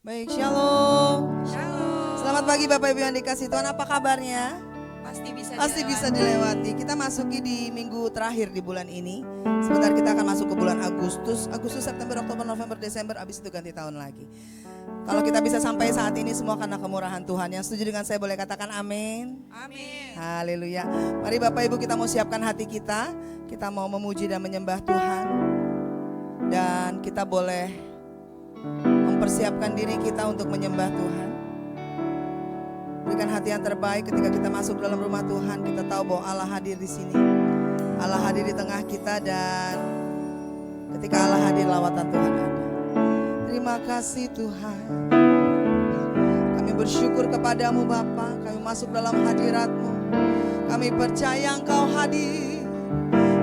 Baik, shalom. Shalom. Selamat pagi Bapak Ibu yang dikasih Tuhan, apa kabarnya? Pasti bisa dilewati. Kita masuki di minggu terakhir di bulan ini. Sebentar kita akan masuk ke bulan Agustus, September, Oktober, November, Desember, habis itu ganti tahun lagi. Kalau kita bisa sampai saat ini semua karena kemurahan Tuhan. Yang setuju dengan saya boleh katakan amin. Amin. Haleluya. Mari Bapak Ibu kita mau siapkan hati kita. Kita mau memuji dan menyembah Tuhan. Dan kita boleh mempersiapkan diri kita untuk menyembah Tuhan. Berikan hati yang terbaik ketika kita masuk dalam rumah Tuhan. Kita tahu bahwa Allah hadir di sini. Allah hadir di tengah kita, dan ketika Allah hadir, lawatan Tuhan ada. Terima kasih Tuhan. Kami bersyukur kepadamu Bapa. Kami masuk dalam hadirat-Mu. Kami percaya Engkau hadir.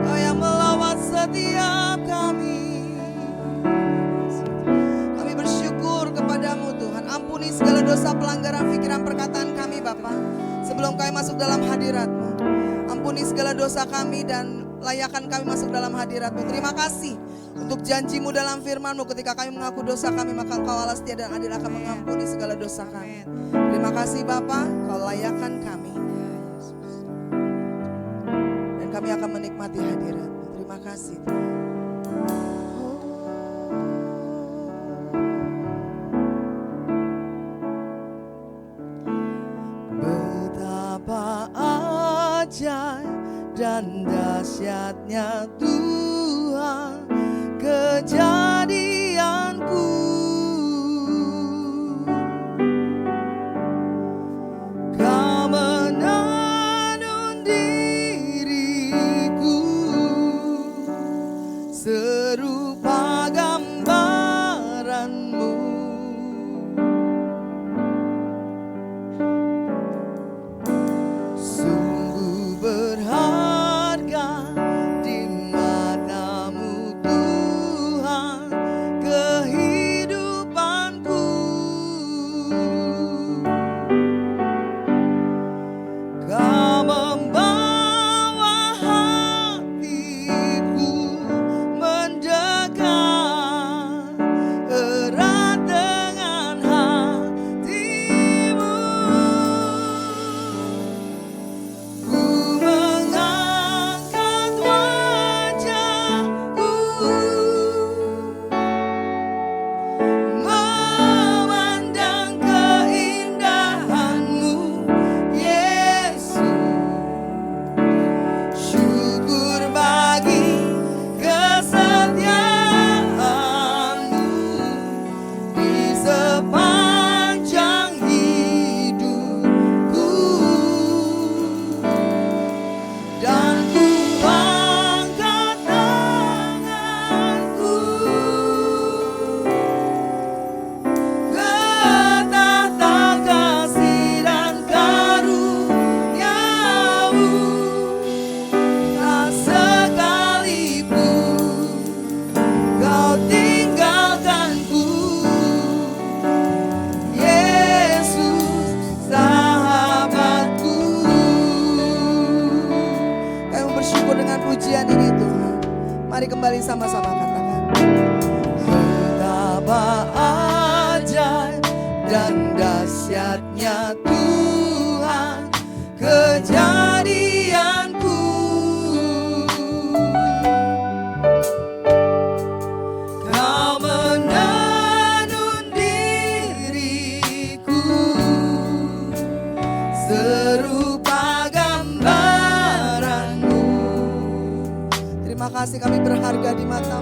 Kau yang melawat setiap kami. Kami bersyukur kepadamu Tuhan. Ampuni segala dosa, pelanggaran, pikiran, perkataan kami Bapa. Sebelum kami masuk dalam hadirat-Mu. Ampuni segala dosa kami dan layakan kami masuk dalam hadirat-Mu. Terima kasih untuk janji-Mu dalam firman-Mu. Ketika kami mengaku dosa kami, maka Engkau Allah setia dan adil akan mengampuni segala dosa kami. Terima kasih Bapa, Kau layakan kami. Dan kami akan menikmati hadirat-Mu. Terima kasih Tuhan. Betapa ajaib dan dahsyatnya Tuhan kejadianku. Kau menenun diriku serupa gambaran-Mu. Sungguh berharga di mata-Mu Tuhan kehidupanku. Kau membawa hatiku mendekat erat dengan hati-Mu. Ku mengangkat wajahku memandang keindahan-Mu, Yesus. Syukur bagi kesetiaan-Mu di sepanjang hidupku. Dan ku angkat tanganku ke tahta kasih dan karunia-Mu. Tak sekalipun Kau tinggalkanku, Yesus sahabatku. Kami bersyukur dengan pujian ini Tuhan. Mari kembali sama-sama katakan. Betapa ajaib dan dahsyatnya Tuhan kejadianku. Kau menenun diriku serupa gambaran-Mu. Terima kasih, kami berharga di mata-Mu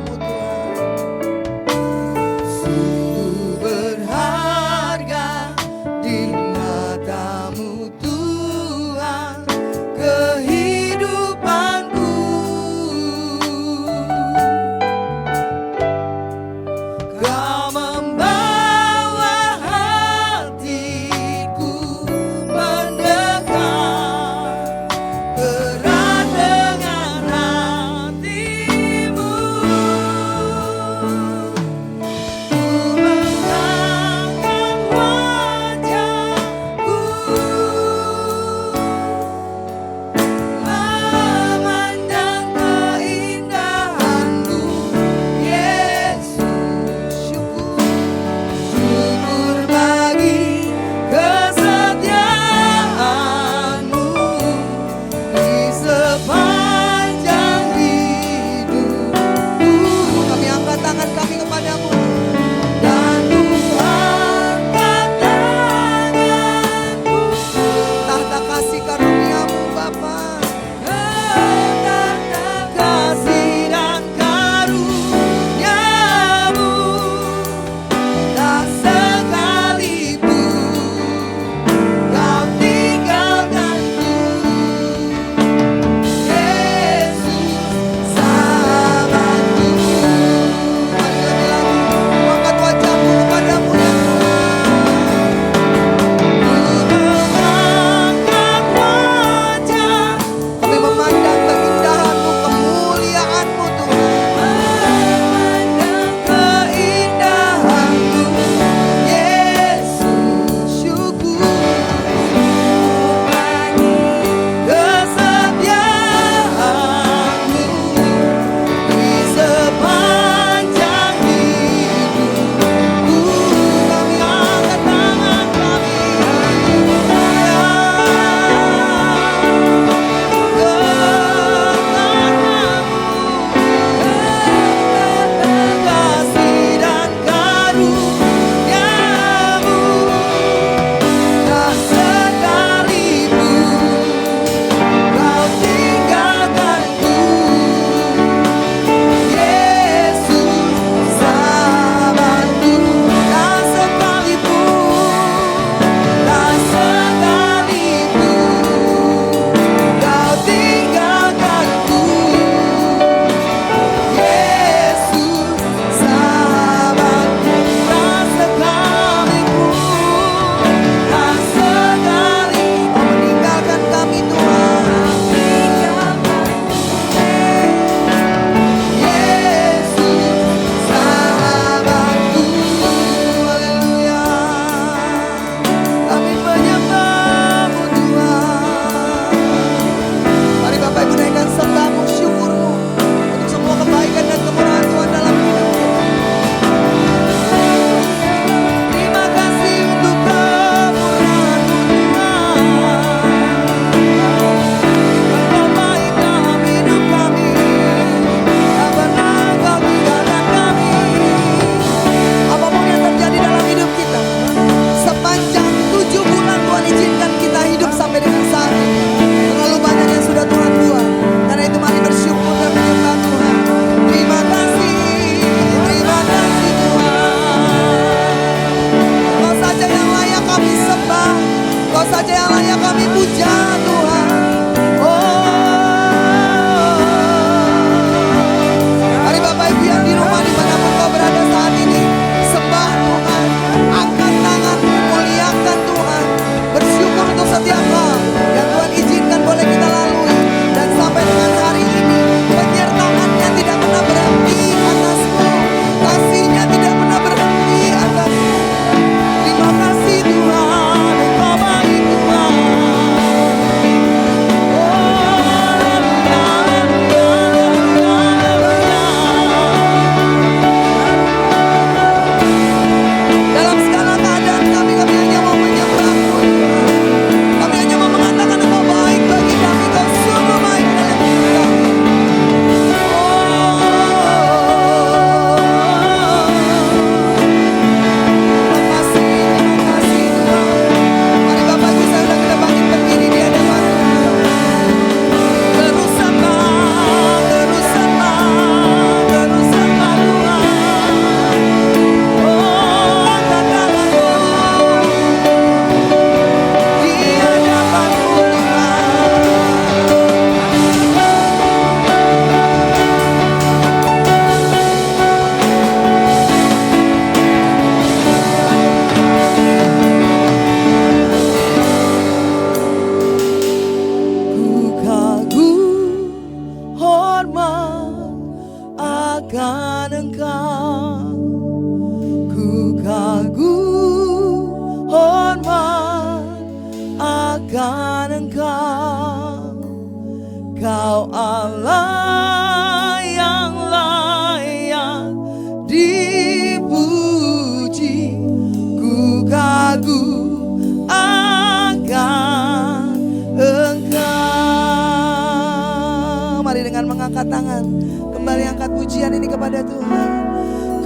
tangan. Kembali angkat pujian ini kepada Tuhan.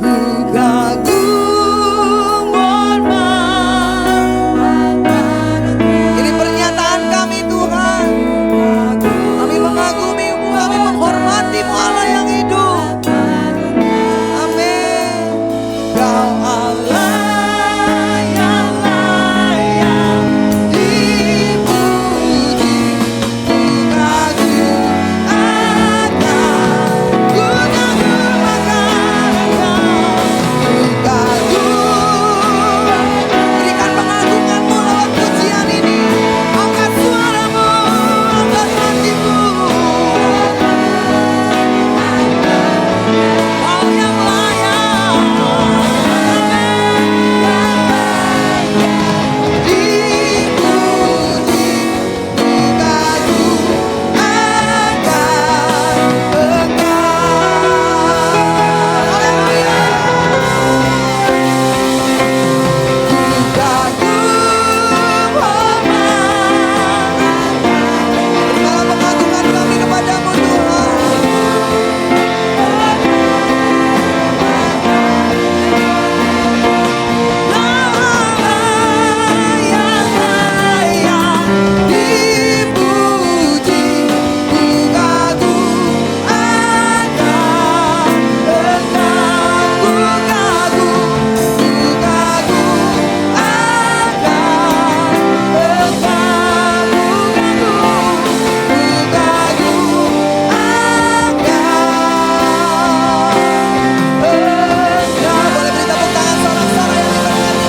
Ku kagum ini pernyataan kami Tuhan. Kami mengagumimu, kami menghormatimu Allah yang hidup. Amin. Kau Allah yang layak dipuji. Ku kagum akan, ku kagum akan Engkau. Ku kagum. Berikan pengagunganmu lewat pujian ini. Angkat suaramu, angkat hatimu. Kau yang layak dipuji. Ku kagum akan Engkau. Haleluya. Ku kagum hormat. Terimalah pengagungan kami kepadamu Tuhan. Yang layak dipuji. Ku kagum akan Engkau. Ku kagum boleh beri tepuk tangan sorak-sorai yang diberkati.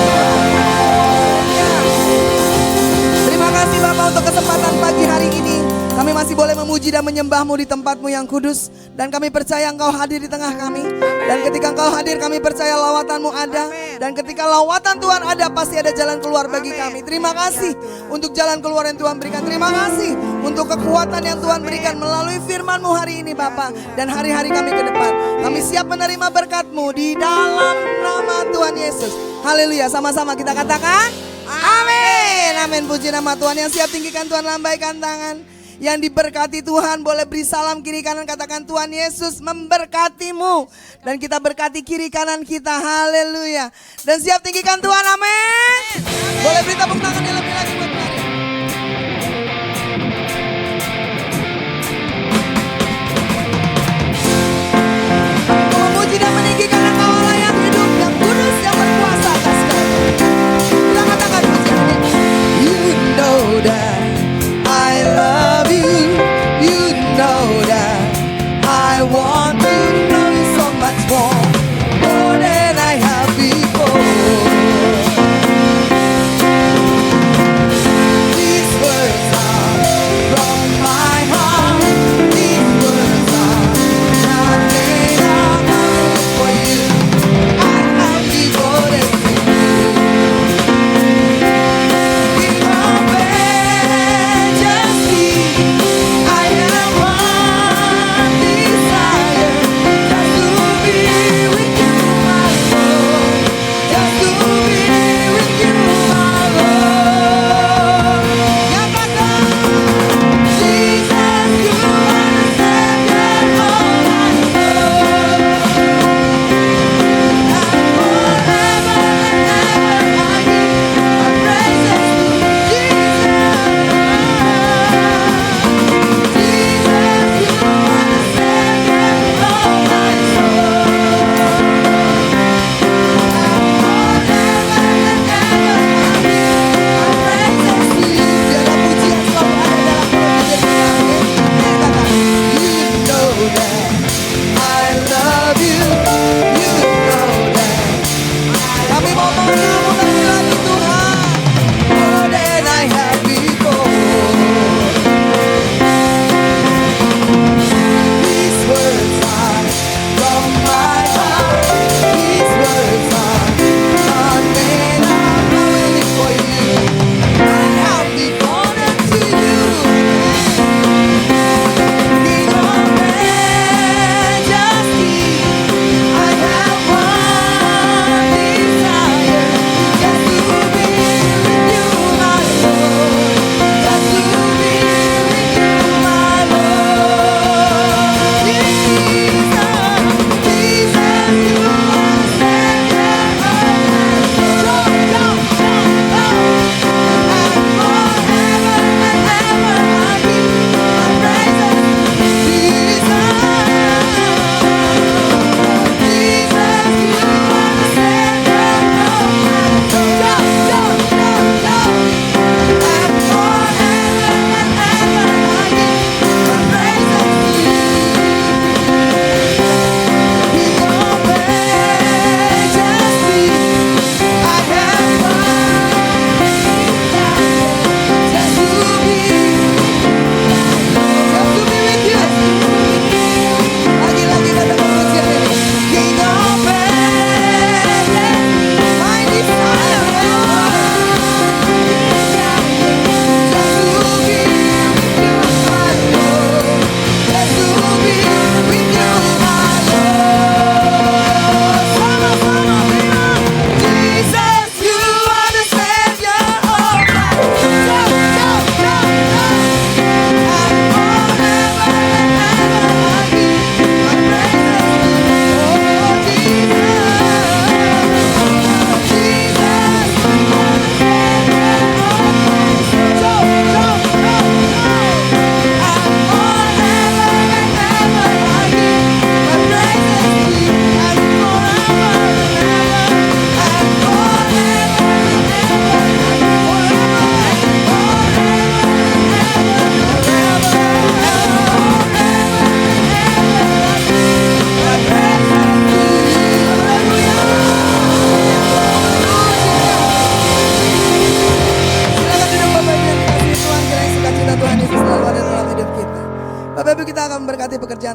Terima kasih Bapak untuk kesempatan pagi hari ini. Kami masih boleh memuji dan menyembah-Mu di tempat-Mu yang kudus. Dan kami percaya Engkau hadir di tengah kami. Dan ketika Engkau hadir kami percaya lawatan-Mu ada. Dan ketika lawatan Tuhan ada pasti ada jalan keluar bagi kami. Terima kasih untuk jalan keluar yang Tuhan berikan. Terima kasih untuk kekuatan yang Tuhan berikan melalui firman-Mu hari ini Bapak. Dan hari-hari kami ke depan. Kami siap menerima berkat-Mu di dalam nama Tuhan Yesus. Haleluya, sama-sama kita katakan amin. Amin, puji nama Tuhan. Yang siap tinggikan Tuhan, lambaikan tangan. Yang diberkati Tuhan boleh beri salam kiri kanan, katakan Tuhan Yesus memberkatimu. Dan kita berkati kiri kanan kita, haleluya. Dan siap tinggikan Tuhan, amin. Boleh beri tepuk tangan yang lebih lagi buat Maria. Memuji dan meninggikan Engkau Allah yang hidup, yang kudus, yang berkuasa atas segala. Kita katakan pujian ini. You know that I love you. You know that I want to know you so much more than I have before.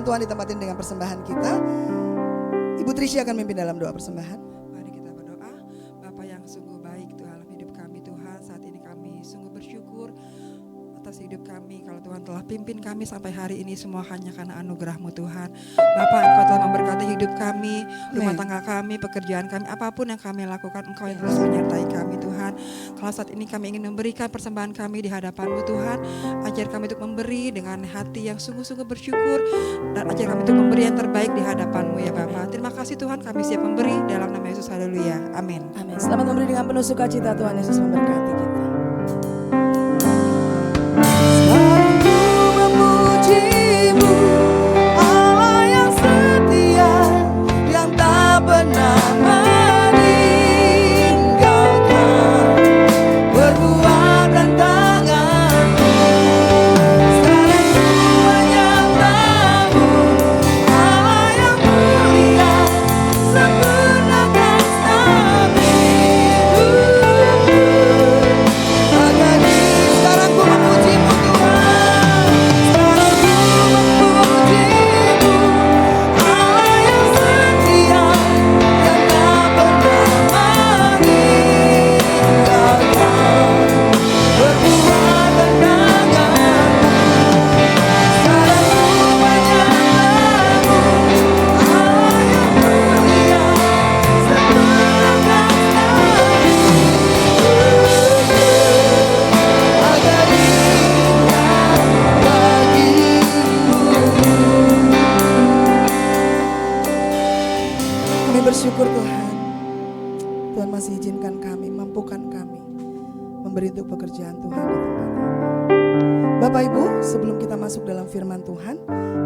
firman Tuhan di tempat ini dengan persembahan kita. Ibu Trisha akan memimpin dalam doa persembahan. Mari kita berdoa. Bapa yang sungguh baik Tuhan dalam hidup kami Tuhan. Saat ini kami sungguh bersyukur atas hidup kami. Kalau Tuhan telah pimpin kami sampai hari ini semua hanya karena anugerah-Mu Tuhan. Bapa, Engkau telah memberkati hidup kami, rumah tangga kami, pekerjaan kami, apapun yang kami lakukan, Engkau yang terus menyertai kami Tuhan. Kalau saat ini kami ingin memberikan persembahan kami di hadapan-Mu Tuhan, ajar kami untuk memberi dengan hati yang sungguh-sungguh bersyukur, dan ajar kami untuk memberi yang terbaik di hadapan-Mu ya Bapa. Terima kasih Tuhan, kami siap memberi dalam nama Yesus. Haleluya. Amin. Amin. Selamat memberi dengan penuh sukacita. Tuhan Yesus memberkati kita. Memujimu, Allah yang setia, yang tak pernah meninggalkan perbuatan tangan-Mu. Sekarang ku menyembah-Mu, Allah yang mulia, sempurnakan stabil. Sekarang ku memuji-Mu Tuhan. Bersyukur Tuhan, Tuhan masih izinkan kami, mampukan kami memberi untuk pekerjaan Tuhan di tempat ini. Bapak Ibu, sebelum kita masuk dalam firman Tuhan,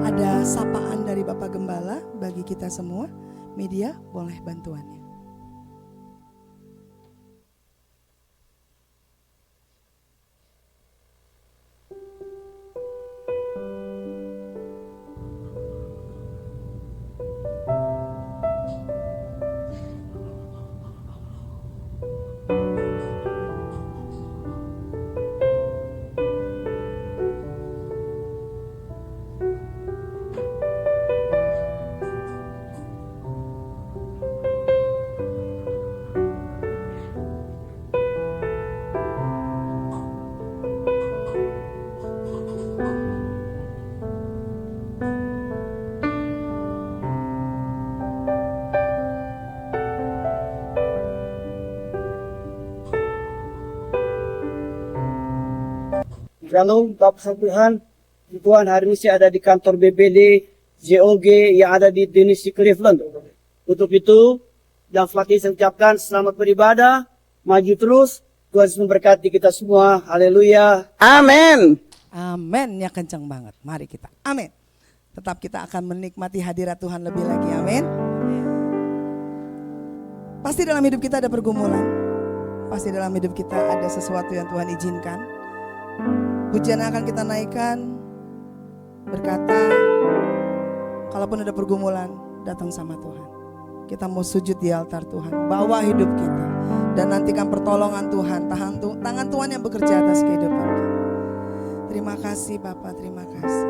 ada sapaan dari Bapak Gembala bagi kita semua. Media boleh bantuannya. Shalom, Bapak Tuhan. Tuhan hari ini saya ada di kantor BPD JOG yang ada di Tennessee, Cleveland. Untuk itu, dan selanjutnya saya ucapkan selamat beribadah, maju terus, Tuhan memberkati kita semua. Haleluya. Amin. Amin, ya kencang banget. Mari kita, amin. Tetap kita akan menikmati hadirat Tuhan lebih lagi, amin. Pasti dalam hidup kita ada pergumulan. Pasti dalam hidup kita ada sesuatu yang Tuhan izinkan. Pujian yang akan kita naikkan berkata, kalaupun ada pergumulan, datang sama Tuhan. Kita mau sujud di altar Tuhan, bawa hidup kita, dan nantikan pertolongan Tuhan, tangan Tuhan yang bekerja atas kehidupan kita. Terima kasih Bapak, terima kasih.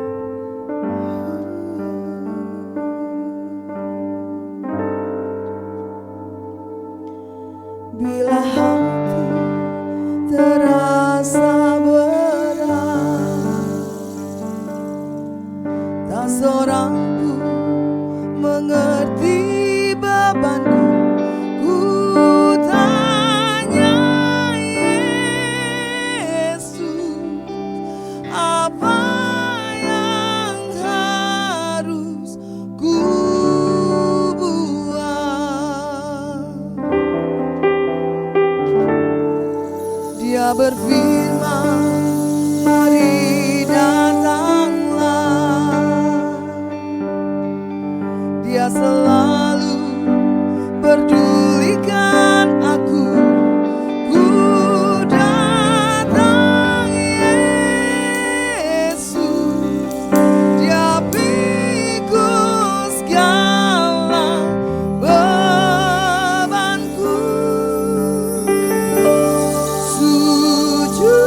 Bila hati terasa berat, tak seorang pun mengerti bebanku. Ku tanya Yesus, apa yang harus ku buat? Dia berfirman, mari datanglah. Dia selalu pedulikan aku. Ku datang Yesus, Dia pikul segala bebanku. Sujud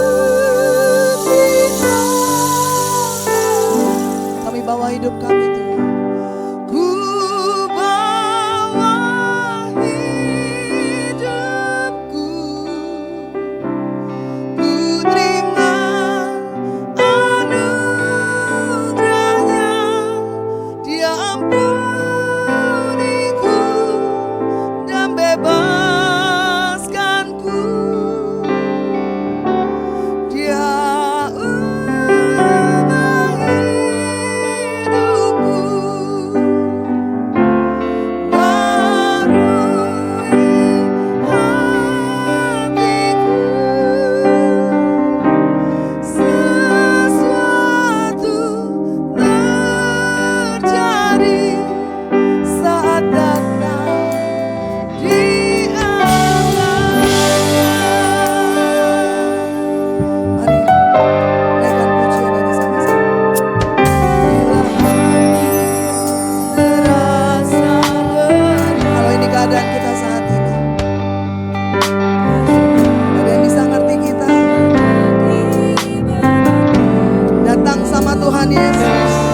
keadaan kita saat ini. Ada yang bisa ngerti kita? Datang sama Tuhan Yesus.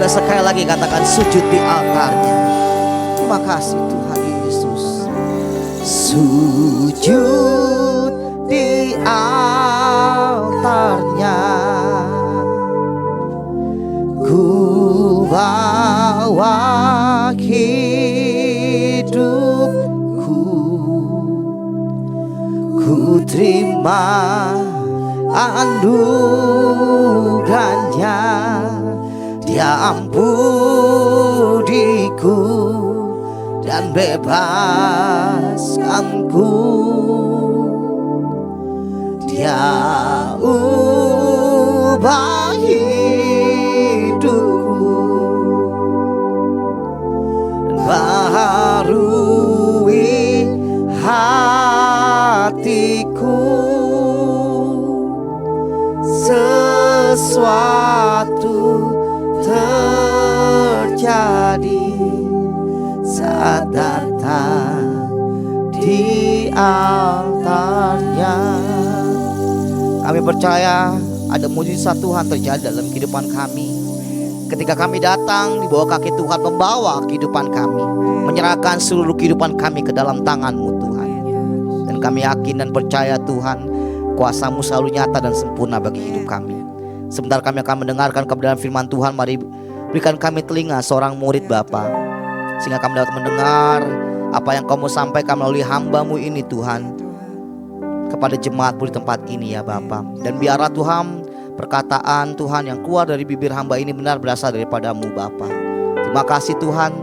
Sekali lagi katakan sujud di altarnya. Terima kasih Tuhan Yesus. Sujud di altarnya, ku bawa hidupku, ku terima anugerahnya. Dia ampuniku dan bebaskanku. Dia ubah hidupku, baharui hatiku. Sesuatu terjadi saat datang di altarnya. Kami percaya ada mujizat Tuhan terjadi dalam kehidupan kami. Ketika kami datang di bawah kaki Tuhan, membawa kehidupan kami, menyerahkan seluruh kehidupan kami ke dalam tangan-Mu Tuhan. Dan kami yakin dan percaya Tuhan, kuasa-Mu selalu nyata dan sempurna bagi hidup kami. Sebentar kami akan mendengarkan kebenaran firman Tuhan. Mari berikan kami telinga seorang murid Bapa, sehingga kami dapat mendengar apa yang Kau mau sampaikan melalui hamba-Mu ini Tuhan, kepada jemaat-Mu di tempat ini ya Bapa. Dan biarlah Tuhan, perkataan Tuhan yang keluar dari bibir hamba ini benar berasal daripada-Mu Bapa. Terima kasih Tuhan,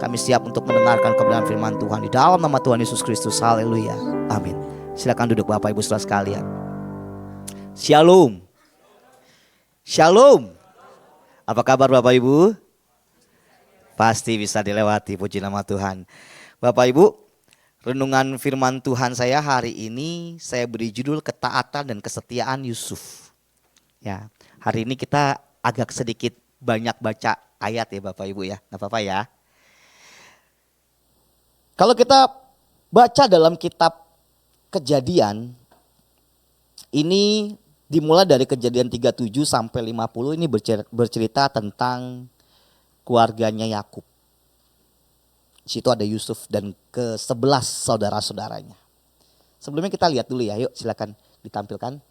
kami siap untuk mendengarkan kebenaran firman Tuhan di dalam nama Tuhan Yesus Kristus. Haleluya, amin. Silakan duduk Bapak Ibu Saudara sekalian. Shalom. Shalom. Apa kabar Bapak Ibu? Pasti bisa dilewati, puji nama Tuhan. Bapak Ibu, renungan firman Tuhan saya hari ini saya beri judul ketaatan dan kesetiaan Yusuf. Ya, hari ini kita agak sedikit banyak baca ayat ya Bapak Ibu ya, nggak apa-apa ya. Kalau kita baca dalam kitab Kejadian, ini dimulai dari Kejadian 37 sampai 50, ini bercerita tentang keluarganya Yakub. Di situ ada Yusuf dan ke-11 saudara-saudaranya. Sebelumnya kita lihat dulu ya, yuk silakan ditampilkan.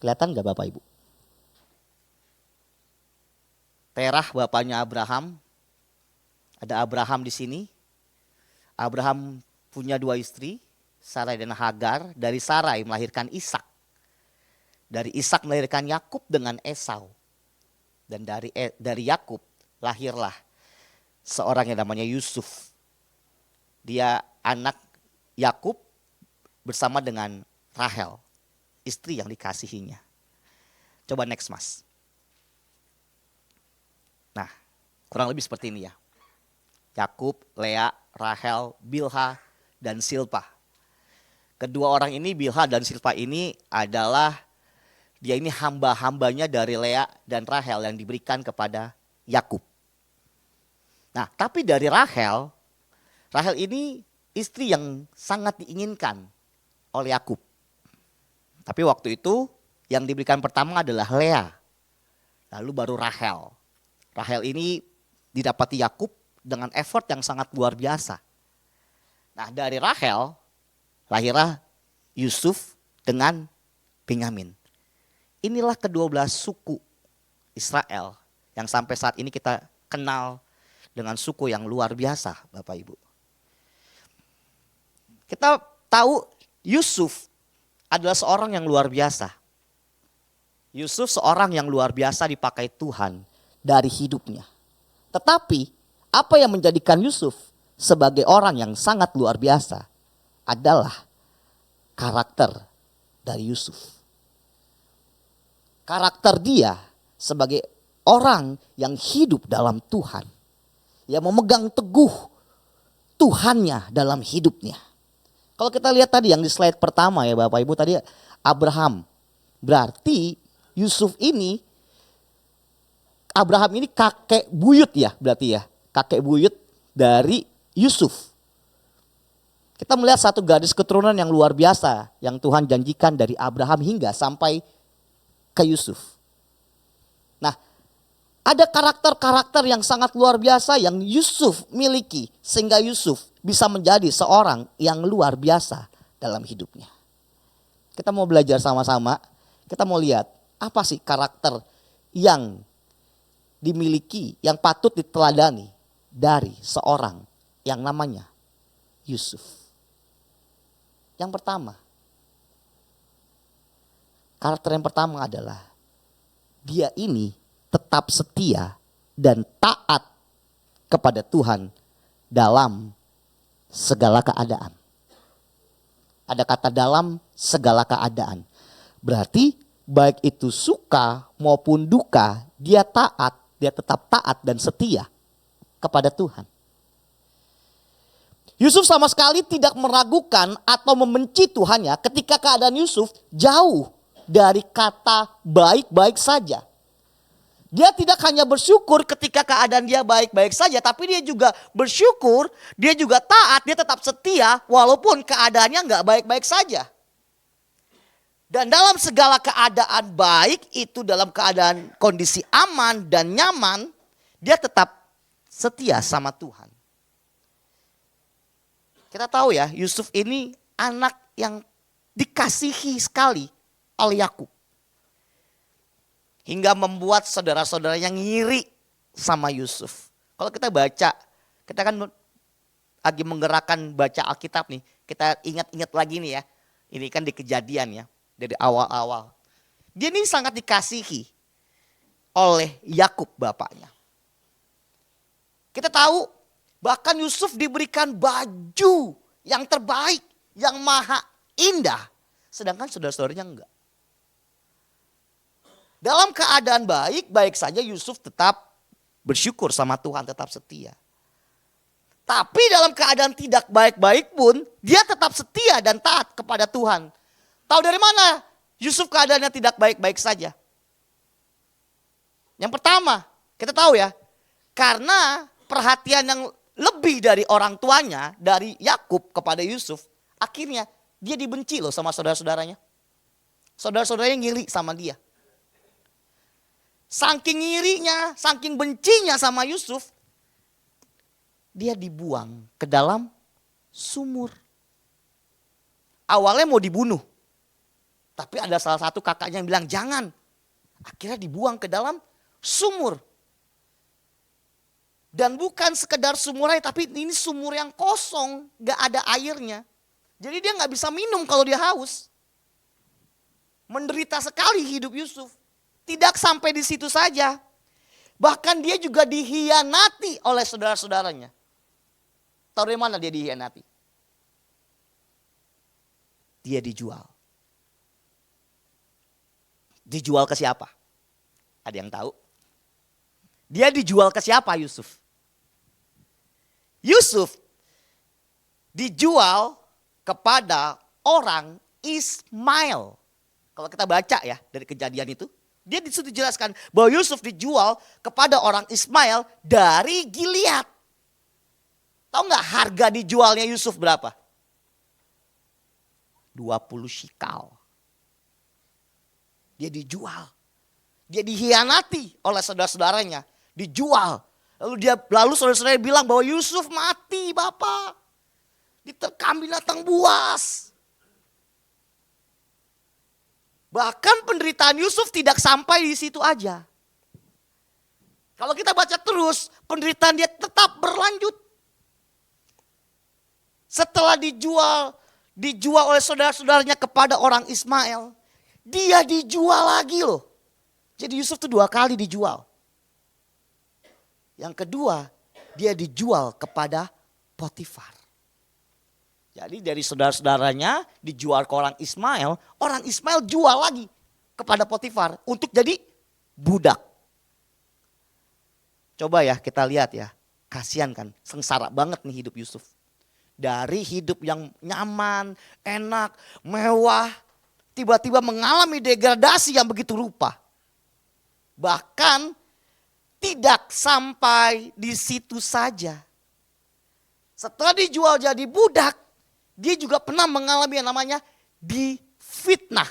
Kelihatan nggak Bapak Ibu? Terah bapaknya Abraham. Ada Abraham di sini. Abraham punya 2 istri, Sarai dan Hagar. Dari Sarai melahirkan Ishak. Dari Ishak melahirkan Yakub dengan Esau. Dan dari Yakub lahirlah seorang yang namanya Yusuf. Dia anak Yakub bersama dengan Rahel, istri yang dikasihinya. Coba next Mas. Nah, kurang lebih seperti ini ya. Yakub, Lea, Rahel, Bilha, dan Silpa. Kedua orang ini, Bilha dan Silpa ini adalah, dia ini hamba-hambanya dari Lea dan Rahel yang diberikan kepada Yakub. Nah, tapi dari Rahel ini istri yang sangat diinginkan oleh Yakub. Tapi waktu itu yang diberikan pertama adalah Lea, lalu baru Rahel. Rahel ini didapati Yakub dengan effort yang sangat luar biasa. Nah, dari Rahel lahirlah Yusuf dengan Benyamin. Inilah ke-12 suku Israel yang sampai saat ini kita kenal dengan suku yang luar biasa, Bapak Ibu. Kita tahu Yusuf adalah seorang yang luar biasa. Yusuf seorang yang luar biasa dipakai Tuhan dari hidupnya. Tetapi apa yang menjadikan Yusuf sebagai orang yang sangat luar biasa adalah karakter dari Yusuf. Karakter dia sebagai orang yang hidup dalam Tuhan. Yang memegang teguh Tuhannya dalam hidupnya. Kalau kita lihat tadi yang di slide pertama ya Bapak Ibu, tadi Abraham. Berarti Yusuf ini, Abraham ini kakek buyut ya berarti ya. Kakek buyut dari Yusuf. Kita melihat satu garis keturunan yang luar biasa yang Tuhan janjikan dari Abraham hingga sampai ke Yusuf. Nah, ada karakter-karakter yang sangat luar biasa yang Yusuf miliki sehingga Yusuf bisa menjadi seorang yang luar biasa dalam hidupnya. Kita mau belajar sama-sama, kita mau lihat apa sih karakter yang dimiliki, yang patut diteladani dari seorang yang namanya Yusuf. Yang pertama, karakter yang pertama adalah dia ini tetap setia dan taat kepada Tuhan dalam segala keadaan. Ada kata dalam segala keadaan. Berarti baik itu suka maupun duka, dia taat, dia tetap taat dan setia kepada Tuhan. Yusuf sama sekali tidak meragukan atau membenci Tuhannya ketika keadaan Yusuf jauh dari kata baik-baik saja. Dia tidak hanya bersyukur ketika keadaan dia baik-baik saja, tapi dia juga bersyukur, dia juga taat, dia tetap setia walaupun keadaannya nggak baik-baik saja. Dan dalam segala keadaan baik itu dalam keadaan kondisi aman dan nyaman, dia tetap setia sama Tuhan. Kita tahu ya, Yusuf ini anak yang dikasihi sekali oleh Yakub. Hingga membuat saudara-saudaranya ngiri sama Yusuf. Kalau kita baca, kita kan lagi menggerakkan baca Alkitab nih. Kita ingat-ingat lagi nih ya. Ini kan di Kejadian ya. Dari awal-awal. Dia ini sangat dikasihi oleh Yakub bapaknya. Kita tahu bahkan Yusuf diberikan baju yang terbaik, yang maha indah. Sedangkan saudara-saudaranya enggak. Dalam keadaan baik saja Yusuf tetap bersyukur sama Tuhan, tetap setia. Tapi dalam keadaan tidak baik-baik pun, dia tetap setia dan taat kepada Tuhan. Tahu dari mana Yusuf keadaannya tidak baik-baik saja? Yang pertama, kita tahu ya, karena perhatian yang lebih dari orang tuanya, dari Yakub kepada Yusuf, akhirnya dia dibenci loh sama saudara-saudaranya. Saudara-saudaranya ngiri sama dia. Saking ngirinya, saking bencinya sama Yusuf, dia dibuang ke dalam sumur. Awalnya mau dibunuh. Tapi ada salah satu kakaknya yang bilang jangan. Akhirnya dibuang ke dalam sumur. Dan bukan sekedar sumur aja, tapi ini sumur yang kosong, gak ada airnya. Jadi dia gak bisa minum kalau dia haus. Menderita sekali hidup Yusuf. Tidak sampai di situ saja. Bahkan dia juga dihianati oleh saudara-saudaranya. Tahu dari mana dia dihianati? Dia dijual. Dijual ke siapa? Ada yang tahu? Dia dijual ke siapa Yusuf? Yusuf dijual kepada orang Ismail. Kalau kita baca ya dari Kejadian itu. Dia disitu dijelaskan bahwa Yusuf dijual kepada orang Ismail dari Gilead. Tahu nggak harga dijualnya Yusuf berapa? 20 shikal. Dia dijual. Dia dihianati oleh saudara-saudaranya. Dijual. Lalu saudara-saudaranya bilang bahwa Yusuf mati Bapak. Diterkam binatang buas. Bahkan penderitaan Yusuf tidak sampai di situ aja. Kalau kita baca terus, penderitaan dia tetap berlanjut. Setelah dijual oleh saudara-saudaranya kepada orang Ismail, dia dijual lagi loh. Jadi Yusuf itu 2 kali dijual. Yang kedua, dia dijual kepada Potifar. Jadi dari saudara-saudaranya dijual ke orang Ismail jual lagi kepada Potifar untuk jadi budak. Coba ya kita lihat ya, kasihan kan, sengsara banget nih hidup Yusuf. Dari hidup yang nyaman, enak, mewah, tiba-tiba mengalami degradasi yang begitu rupa. Bahkan tidak sampai di situ saja. Setelah dijual jadi budak, dia juga pernah mengalami yang namanya difitnah.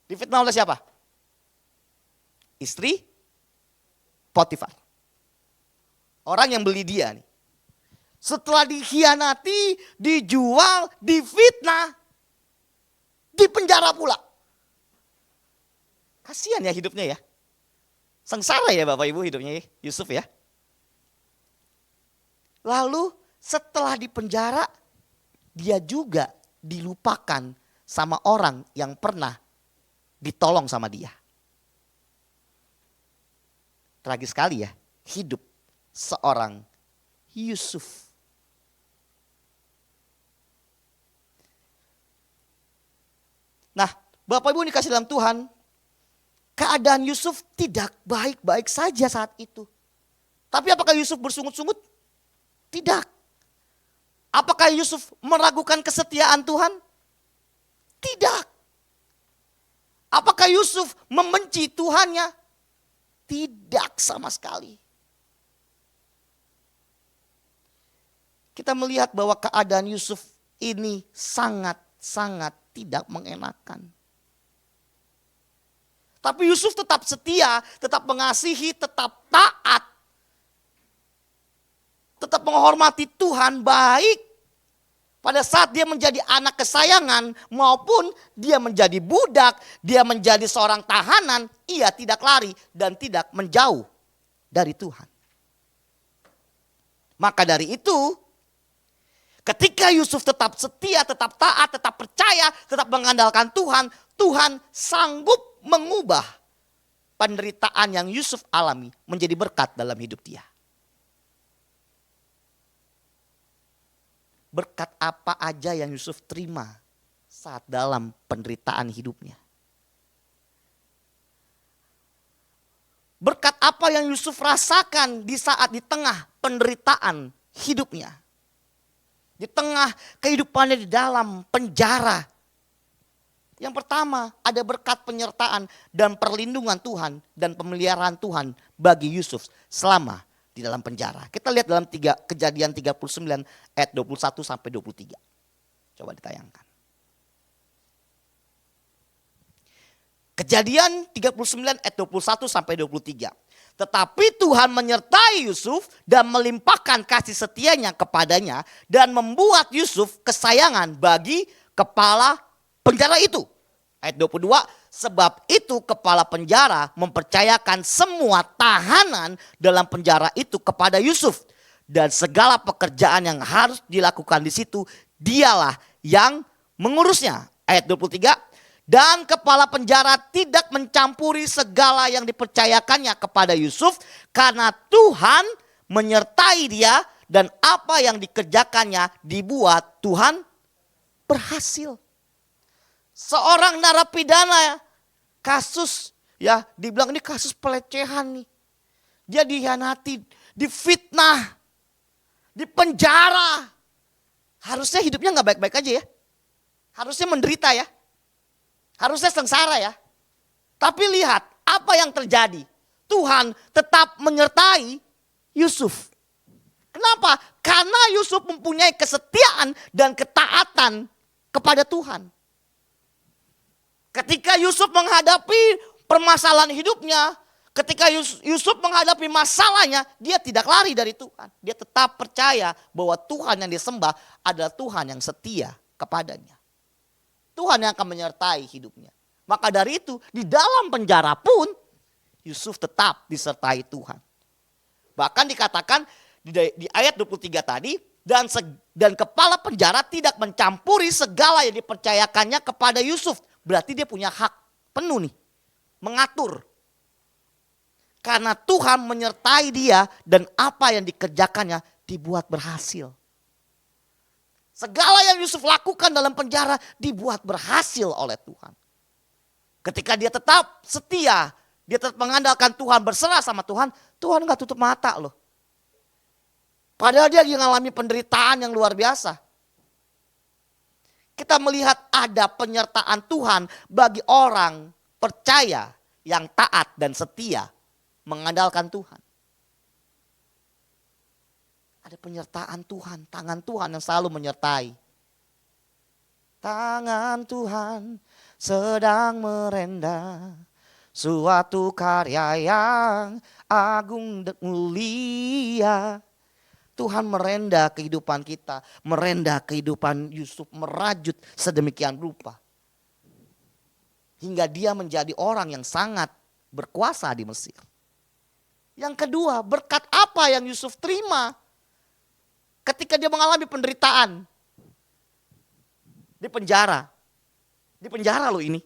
Difitnah oleh siapa? Istri Potifar. Orang yang beli dia nih. Setelah dikhianati, dijual, difitnah, dipenjara pula. Kasihan ya hidupnya ya. Sengsara ya Bapak Ibu hidupnya Yusuf ya. Lalu setelah dipenjara, dia juga dilupakan sama orang yang pernah ditolong sama dia. Tragis sekali ya hidup seorang Yusuf. Nah, Bapak Ibu dikasih dalam Tuhan, keadaan Yusuf tidak baik-baik saja saat itu. Tapi apakah Yusuf bersungut-sungut? Tidak. Apakah Yusuf meragukan kesetiaan Tuhan? Tidak. Apakah Yusuf membenci Tuhannya? Tidak sama sekali. Kita melihat bahwa keadaan Yusuf ini sangat tidak mengenakan. Tapi Yusuf tetap setia, tetap mengasihi, tetap taat. Tetap menghormati Tuhan baik. Pada saat dia menjadi anak kesayangan maupun dia menjadi budak, dia menjadi seorang tahanan, ia tidak lari dan tidak menjauh dari Tuhan. Maka dari itu, ketika Yusuf tetap setia, tetap taat, tetap percaya, tetap mengandalkan Tuhan, Tuhan sanggup mengubah penderitaan yang Yusuf alami menjadi berkat dalam hidup dia. Berkat apa aja yang Yusuf terima saat dalam penderitaan hidupnya? Berkat apa yang Yusuf rasakan di saat di tengah penderitaan hidupnya? Di tengah kehidupannya di dalam penjara. Yang pertama, ada berkat penyertaan dan perlindungan Tuhan dan pemeliharaan Tuhan bagi Yusuf selama di dalam penjara. Kita lihat dalam Kejadian 39 ayat 21 sampai 23. Coba ditayangkan. Kejadian 39 ayat 21 sampai 23. Tetapi Tuhan menyertai Yusuf dan melimpahkan kasih setianya kepadanya dan membuat Yusuf kesayangan bagi kepala penjara itu. Ayat 22, sebab itu kepala penjara mempercayakan semua tahanan dalam penjara itu kepada Yusuf. Dan segala pekerjaan yang harus dilakukan di situ dialah yang mengurusnya. Ayat 23, dan kepala penjara tidak mencampuri segala yang dipercayakannya kepada Yusuf karena Tuhan menyertai dia dan apa yang dikerjakannya dibuat Tuhan berhasil. Seorang narapidana kasus ya dibilang ini kasus pelecehan nih. Dia dihianati, difitnah, dipenjara. Harusnya hidupnya nggak baik-baik aja ya. Harusnya menderita ya. Harusnya sengsara ya. Tapi lihat apa yang terjadi. Tuhan tetap menyertai Yusuf. Kenapa? Karena Yusuf mempunyai kesetiaan dan ketaatan kepada Tuhan. Ketika Yusuf menghadapi permasalahan hidupnya, ketika Yusuf menghadapi masalahnya, dia tidak lari dari Tuhan. Dia tetap percaya bahwa Tuhan yang disembah adalah Tuhan yang setia kepadanya. Tuhan yang akan menyertai hidupnya. Maka dari itu, di dalam penjara pun Yusuf tetap disertai Tuhan. Bahkan dikatakan di ayat 23 tadi, dan kepala penjara tidak mencampuri segala yang dipercayakannya kepada Yusuf. Berarti dia punya hak penuh nih, mengatur. Karena Tuhan menyertai dia dan apa yang dikerjakannya dibuat berhasil. Segala yang Yusuf lakukan dalam penjara dibuat berhasil oleh Tuhan. Ketika dia tetap setia, dia tetap mengandalkan Tuhan, berserah sama Tuhan, Tuhan gak tutup mata loh. Padahal dia mengalami penderitaan yang luar biasa. Kita melihat ada penyertaan Tuhan bagi orang percaya yang taat dan setia mengandalkan Tuhan. Ada penyertaan Tuhan, tangan Tuhan yang selalu menyertai. Tangan Tuhan sedang merenda suatu karya yang agung dan mulia. Tuhan merenda kehidupan kita, merenda kehidupan Yusuf, merajut sedemikian rupa. Hingga dia menjadi orang yang sangat berkuasa di Mesir. Yang kedua, berkat apa yang Yusuf terima ketika dia mengalami penderitaan di penjara. Di penjara loh ini,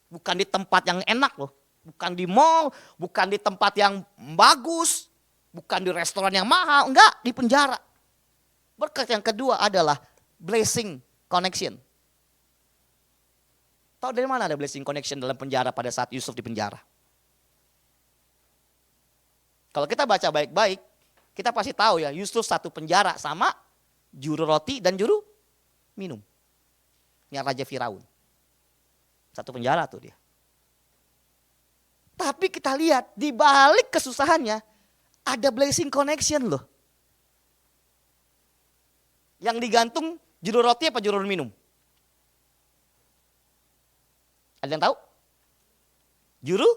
bukan di tempat yang enak loh, bukan di mall, bukan di tempat yang bagus. Bukan di restoran yang mahal, enggak, di penjara. Berkat yang kedua adalah blessing connection. Tahu dari mana ada blessing connection dalam penjara pada saat Yusuf di penjara? Kalau kita baca baik-baik, kita pasti tahu ya Yusuf satu penjara sama juru roti dan juru minum. Yang Raja Firaun. Satu penjara tuh dia. Tapi kita lihat di balik kesusahannya, ada blessing connection loh. Yang digantung juru roti apa juru minum? Ada yang tahu? Juru?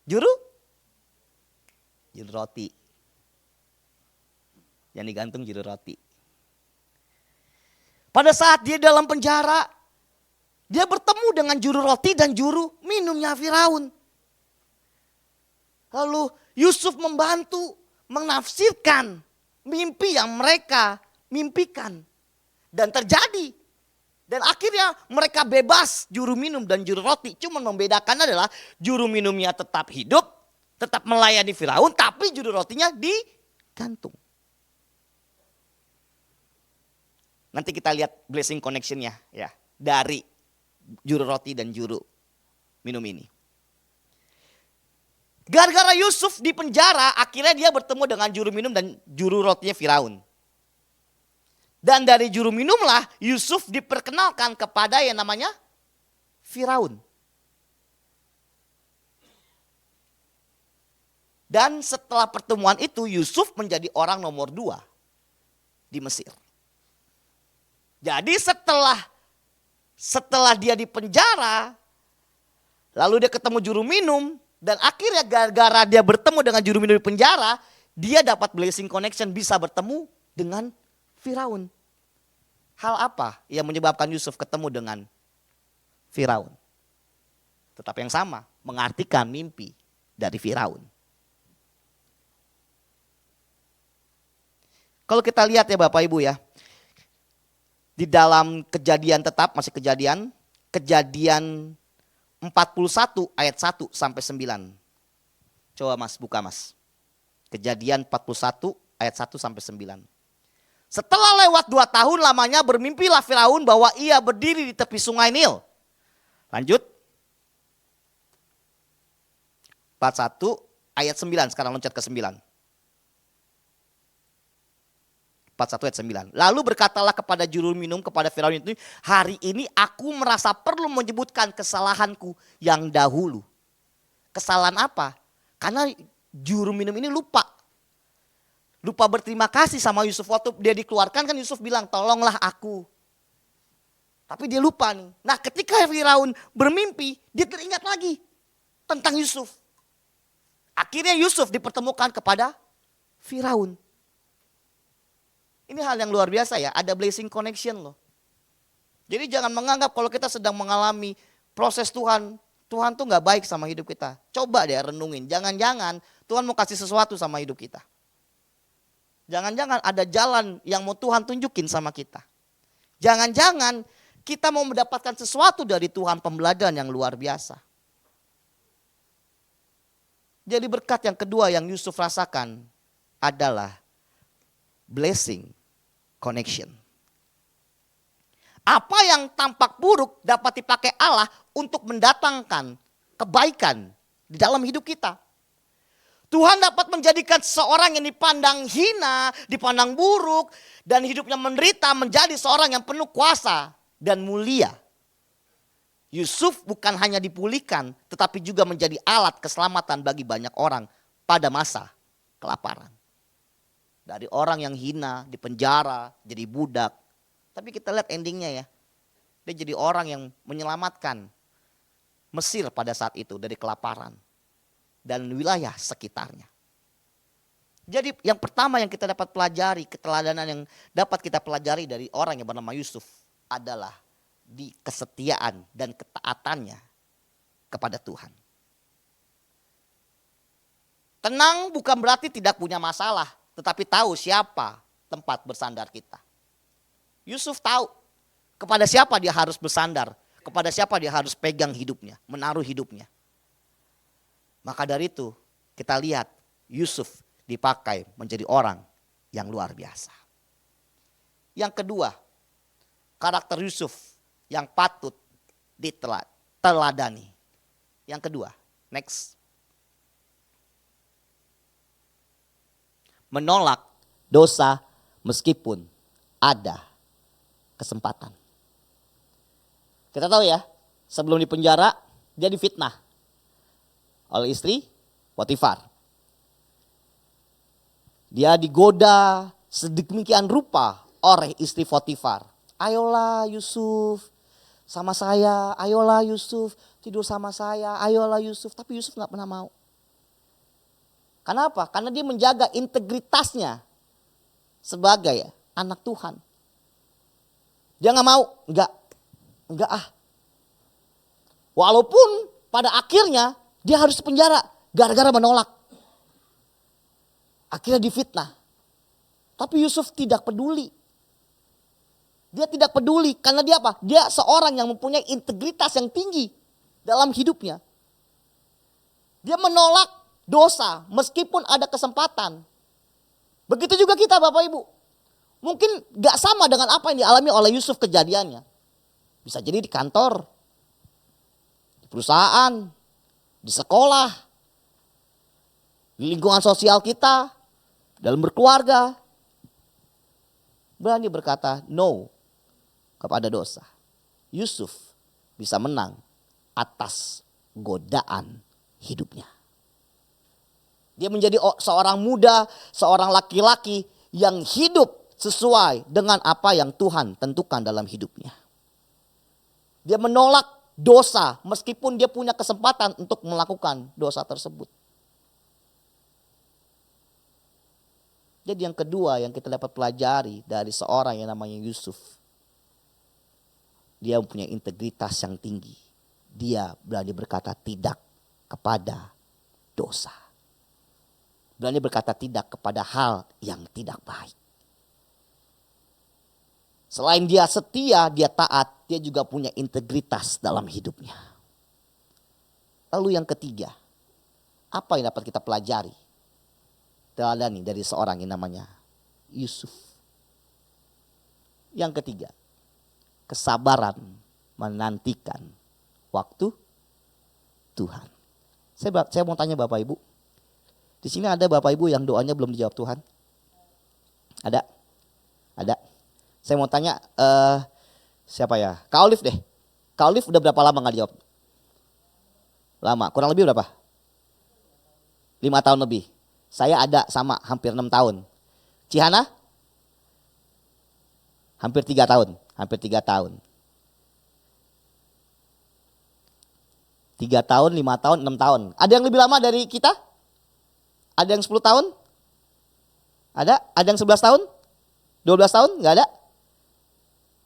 Juru? Juru roti. Yang digantung juru roti. Pada saat dia dalam penjara, dia bertemu dengan juru roti dan juru minumnya Firaun. Lalu Yusuf membantu menafsirkan mimpi yang mereka mimpikan. Dan terjadi. Dan akhirnya mereka bebas juru minum dan juru roti. Cuma membedakan adalah juru minumnya tetap hidup, tetap melayani Firaun, tapi juru rotinya digantung. Nanti kita lihat blessing connection-nya ya dari juru roti dan juru minum ini. Gara-gara Yusuf di penjara, akhirnya dia bertemu dengan juru minum dan juru rotinya Firaun. Dan dari juru minumlah Yusuf diperkenalkan kepada yang namanya Firaun. Dan setelah pertemuan itu Yusuf menjadi orang nomor 2 di Mesir. Jadi setelah dia di penjara, lalu dia ketemu juru minum, dan akhirnya gara-gara dia bertemu dengan juru minum di penjara, dia dapat blessing connection, bisa bertemu dengan Firaun. Hal apa yang menyebabkan Yusuf ketemu dengan Firaun? Tetap yang sama, mengartikan mimpi dari Firaun. Kalau kita lihat ya Bapak Ibu ya, di dalam Kejadian tetap, masih Kejadian 41 ayat 1 sampai 9. Coba Mas, buka Mas. Kejadian 41 ayat 1 sampai 9. Setelah lewat 2 tahun lamanya bermimpilah Firaun bahwa ia berdiri di tepi sungai Nil. Lanjut. 41 ayat 9, sekarang loncat ke 9. 41 ayat 9. Lalu berkatalah kepada juru minum kepada Firaun itu, hari ini aku merasa perlu menyebutkan kesalahanku yang dahulu. Kesalahan apa? Karena juru minum ini lupa berterima kasih sama Yusuf. Waktu dia dikeluarkan kan Yusuf bilang tolonglah aku. Tapi dia lupa nih. Nah ketika Firaun bermimpi, dia teringat lagi tentang Yusuf. Akhirnya Yusuf dipertemukan kepada Firaun. Ini hal yang luar biasa ya, ada blessing connection loh. Jadi jangan menganggap kalau kita sedang mengalami proses Tuhan tuh gak baik sama hidup kita. Coba deh renungin, jangan-jangan Tuhan mau kasih sesuatu sama hidup kita. Jangan-jangan ada jalan yang mau Tuhan tunjukin sama kita. Jangan-jangan kita mau mendapatkan sesuatu dari Tuhan, pembelajaran yang luar biasa. Jadi berkat yang kedua yang Yusuf rasakan adalah blessing connection. Apa yang tampak buruk dapat dipakai Allah untuk mendatangkan kebaikan di dalam hidup kita. Tuhan dapat menjadikan seseorang yang dipandang hina, dipandang buruk, dan hidupnya menderita menjadi seorang yang penuh kuasa dan mulia. Yusuf bukan hanya dipulihkan, tetapi juga menjadi alat keselamatan bagi banyak orang pada masa kelaparan. Dari orang yang hina, di penjara, jadi budak. Tapi kita lihat endingnya ya. Dia jadi orang yang menyelamatkan Mesir pada saat itu dari kelaparan. Dan wilayah sekitarnya. Jadi yang pertama yang kita dapat pelajari, keteladanan yang dapat kita pelajari dari orang yang bernama Yusuf adalah di kesetiaan dan ketaatannya kepada Tuhan. Tenang bukan berarti tidak punya masalah. Tetapi tahu siapa tempat bersandar kita. Yusuf tahu kepada siapa dia harus bersandar. Kepada siapa dia harus pegang hidupnya, menaruh hidupnya. Maka dari itu kita lihat Yusuf dipakai menjadi orang yang luar biasa. Yang kedua, karakter Yusuf yang patut diteladani. Yang kedua, next. Menolak dosa meskipun ada kesempatan. Kita tahu ya, sebelum di penjara dia difitnah oleh istri Potifar. Dia digoda sedemikian rupa oleh istri Potifar. Ayolah Yusuf, sama saya, ayolah Yusuf tidur sama saya, ayolah Yusuf. Tapi Yusuf gak pernah mau. Kenapa? Karena dia menjaga integritasnya sebagai anak Tuhan. Dia gak mau, enggak ah. Walaupun pada akhirnya dia harus penjara gara-gara menolak. Akhirnya difitnah. Tapi Yusuf tidak peduli. Dia tidak peduli karena dia apa? Dia seorang yang mempunyai integritas yang tinggi dalam hidupnya. Dia menolak dosa meskipun ada kesempatan. Begitu juga kita Bapak Ibu. Mungkin gak sama dengan apa yang dialami oleh Yusuf kejadiannya. Bisa jadi di kantor, di perusahaan, di sekolah, di lingkungan sosial kita, dalam berkeluarga. Berani berkata no kepada dosa. Yusuf bisa menang atas godaan hidupnya. Dia menjadi seorang muda, seorang laki-laki yang hidup sesuai dengan apa yang Tuhan tentukan dalam hidupnya. Dia menolak dosa meskipun dia punya kesempatan untuk melakukan dosa tersebut. Jadi yang kedua yang kita dapat pelajari dari seorang yang namanya Yusuf. Dia mempunyai integritas yang tinggi. Dia berani berkata tidak kepada dosa. Berani berkata tidak kepada hal yang tidak baik. Selain dia setia, dia taat, dia juga punya integritas dalam hidupnya. Lalu yang ketiga, apa yang dapat kita pelajari? Teladani dari seorang yang namanya Yusuf. Yang ketiga, kesabaran menantikan waktu Tuhan. Saya mau tanya Bapak Ibu. Di sini ada Bapak Ibu yang doanya belum dijawab Tuhan? Ada? Ada. Saya mau tanya siapa ya? Kak Olive deh. Kak Olive udah berapa lama gak dijawab? Lama. Kurang lebih berapa? 5 tahun lebih. Saya ada sama hampir 6 tahun. Cihana? Hampir 3 tahun. Hampir 3 tahun. 3 tahun, 5 tahun, 6 tahun. Ada yang lebih lama dari kita? Ada yang 10 tahun? Ada? Ada yang 11 tahun? 12 tahun? Enggak ada?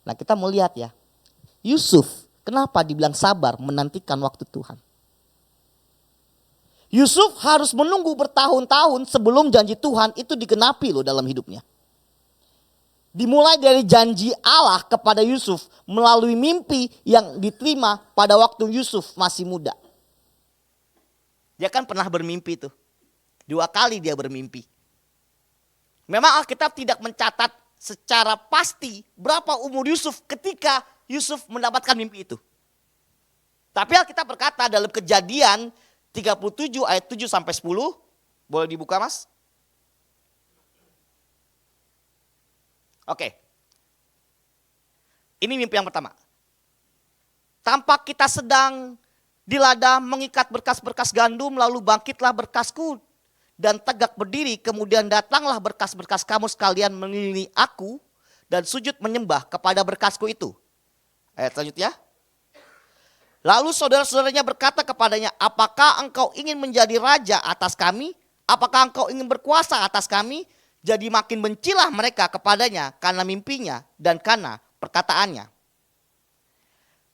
Nah kita mau lihat ya. Yusuf, kenapa dibilang sabar menantikan waktu Tuhan? Yusuf harus menunggu bertahun-tahun sebelum janji Tuhan itu digenapi loh dalam hidupnya. Dimulai dari janji Allah kepada Yusuf melalui mimpi yang diterima pada waktu Yusuf masih muda. Dia kan pernah bermimpi tuh. 2 kali dia bermimpi. Memang Alkitab tidak mencatat secara pasti berapa umur Yusuf ketika Yusuf mendapatkan mimpi itu. Tapi Alkitab berkata dalam Kejadian 37 ayat 7 sampai 10. Boleh dibuka Mas? Oke. Ini mimpi yang pertama. Tampak kita sedang di ladang mengikat berkas-berkas gandum, lalu bangkitlah berkasku dan tegak berdiri, kemudian datanglah berkas-berkas kamu sekalian mengelilingi aku dan sujud menyembah kepada berkasku itu. Ayat selanjutnya. Lalu saudara-saudaranya berkata kepadanya, apakah engkau ingin menjadi raja atas kami? Apakah engkau ingin berkuasa atas kami? Jadi makin bencilah mereka kepadanya karena mimpinya dan karena perkataannya.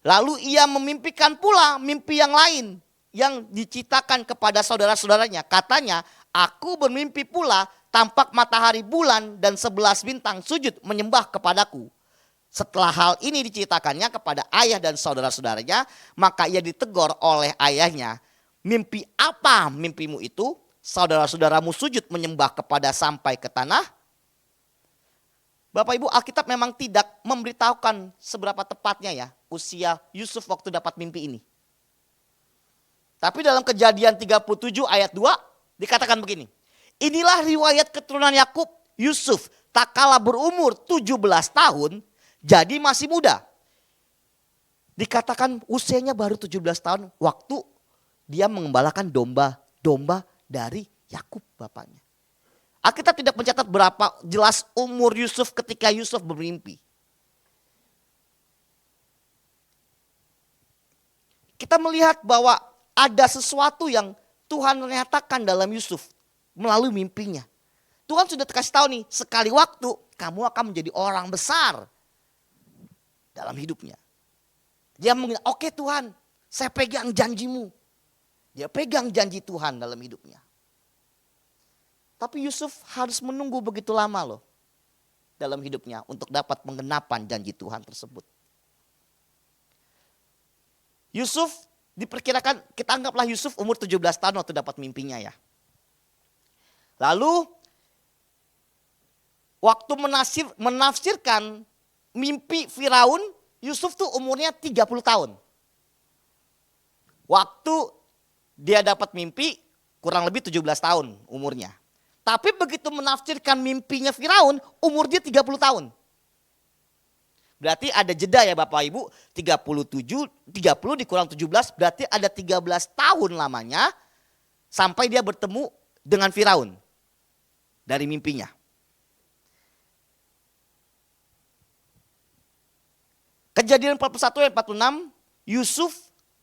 Lalu ia memimpikan pula mimpi yang lain yang diceritakan kepada saudara-saudaranya. Katanya, aku bermimpi pula tampak matahari, bulan dan 11 bintang sujud menyembah kepadaku. Setelah hal ini diceritakannya kepada ayah dan saudara-saudaranya, maka ia ditegur oleh ayahnya. Mimpi apa mimpimu itu? Saudara-saudaramu sujud menyembah kepada sampai ke tanah. Bapak Ibu, Alkitab memang tidak memberitahukan seberapa tepatnya ya usia Yusuf waktu dapat mimpi ini. Tapi dalam Kejadian 37 ayat 2 dikatakan begini. Inilah riwayat keturunan Yakub, Yusuf tak kala berumur 17 tahun, jadi masih muda. Dikatakan usianya baru 17 tahun waktu dia mengembalakan domba dari Yakub bapaknya. Alkitab tidak mencatat berapa jelas umur Yusuf ketika Yusuf bermimpi. kita melihat bahwa ada sesuatu yang Tuhan menyatakan dalam Yusuf melalui mimpinya. Tuhan sudah kasih tahu nih, sekali waktu kamu akan menjadi orang besar dalam hidupnya. Dia mungkin, oke Tuhan, saya pegang janjimu. Dia pegang janji Tuhan dalam hidupnya. Tapi Yusuf harus menunggu begitu lama loh dalam hidupnya untuk dapat penggenapan janji Tuhan tersebut. Yusuf diperkirakan, kita anggaplah Yusuf umur 17 tahun waktu dapat mimpinya ya. Lalu waktu menafsirkan mimpi Firaun, Yusuf tuh umurnya 30 tahun. Waktu dia dapat mimpi kurang lebih 17 tahun umurnya. Tapi begitu menafsirkan mimpinya Firaun, umur dia 30 tahun. Berarti ada jeda ya Bapak Ibu, 30 dikurang 17 berarti ada 13 tahun lamanya sampai dia bertemu dengan Firaun dari mimpinya. Kejadian 41 ayat 46, Yusuf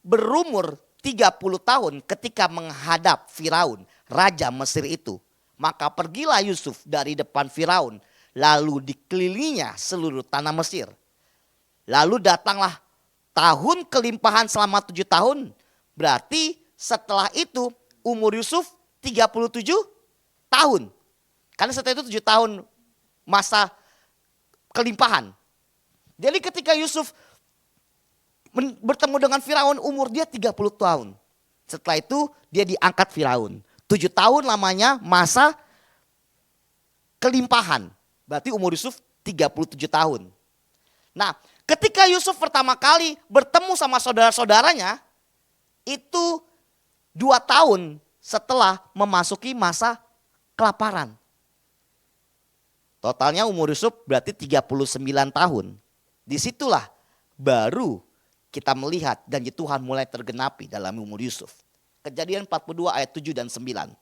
berumur 30 tahun ketika menghadap Firaun, raja Mesir itu. Maka pergilah Yusuf dari depan Firaun, lalu dikelilinginya seluruh tanah Mesir. Lalu datanglah tahun kelimpahan selama 7 tahun. Berarti setelah itu umur Yusuf 37 tahun. Karena setelah itu 7 tahun masa kelimpahan. Jadi ketika Yusuf bertemu dengan Firaun, umur dia 30 tahun. Setelah itu dia diangkat Firaun. 7 tahun lamanya masa kelimpahan. Berarti umur Yusuf 37 tahun. Nah, ketika Yusuf pertama kali bertemu sama saudara-saudaranya, itu 2 tahun setelah memasuki masa kelaparan. Totalnya umur Yusuf berarti 39 tahun. Disitulah baru kita melihat janji Tuhan mulai tergenapi dalam umur Yusuf. Kejadian 42 ayat 7 dan 9.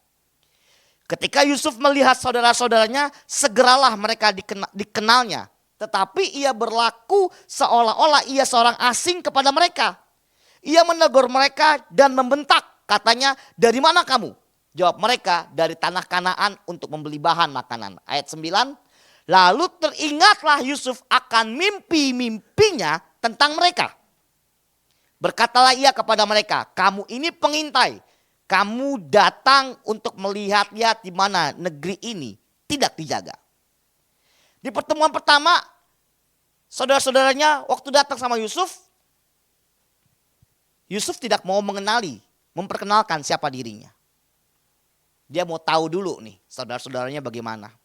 Ketika Yusuf melihat saudara-saudaranya, segeralah mereka dikenalnya. Tetapi ia berlaku seolah-olah ia seorang asing kepada mereka. Ia menegur mereka dan membentak. Katanya, dari mana kamu? Jawab mereka, dari tanah Kanaan untuk membeli bahan makanan. Ayat 9. Lalu teringatlah Yusuf akan mimpi-mimpinya tentang mereka. Berkatalah ia kepada mereka, kamu ini pengintai. Kamu datang untuk melihat-lihat di mana negeri ini tidak dijaga. Di pertemuan pertama, saudara-saudaranya waktu datang sama Yusuf, Yusuf tidak mau memperkenalkan siapa dirinya. Dia mau tahu dulu nih saudara-saudaranya bagaimana.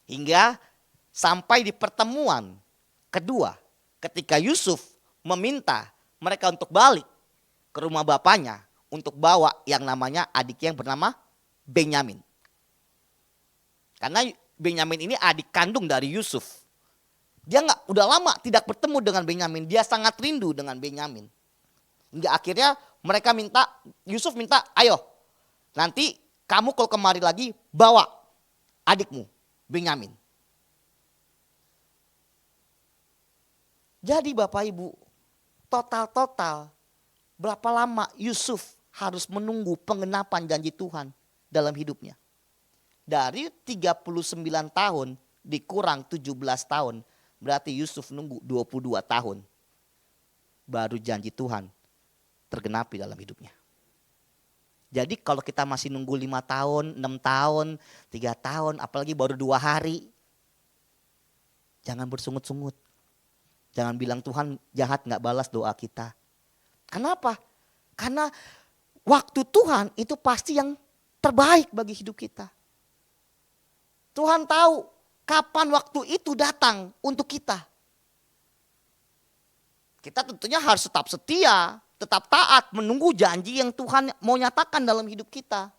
Hingga sampai di pertemuan kedua ketika Yusuf meminta mereka untuk balik ke rumah bapaknya untuk bawa yang namanya adiknya yang bernama Benyamin. Karena Benyamin ini adik kandung dari Yusuf. Dia udah lama tidak bertemu dengan Benyamin, dia sangat rindu dengan Benyamin. Hingga akhirnya Yusuf minta, ayo nanti kamu kalau kemari lagi bawa adikmu Benyamin. Jadi Bapak Ibu, total berapa lama Yusuf harus menunggu penggenapan janji Tuhan dalam hidupnya. Dari 39 tahun dikurang 17 tahun, berarti Yusuf nunggu 22 tahun. Baru janji Tuhan tergenapi dalam hidupnya. Jadi kalau kita masih nunggu 5 tahun, 6 tahun, 3 tahun, apalagi baru 2 hari. Jangan bersungut-sungut. Jangan bilang Tuhan jahat gak balas doa kita. Kenapa? Karena waktu Tuhan itu pasti yang terbaik bagi hidup kita. Tuhan tahu kapan waktu itu datang untuk kita. Kita tentunya harus tetap setia, tetap taat, menunggu janji yang Tuhan mau nyatakan dalam hidup kita.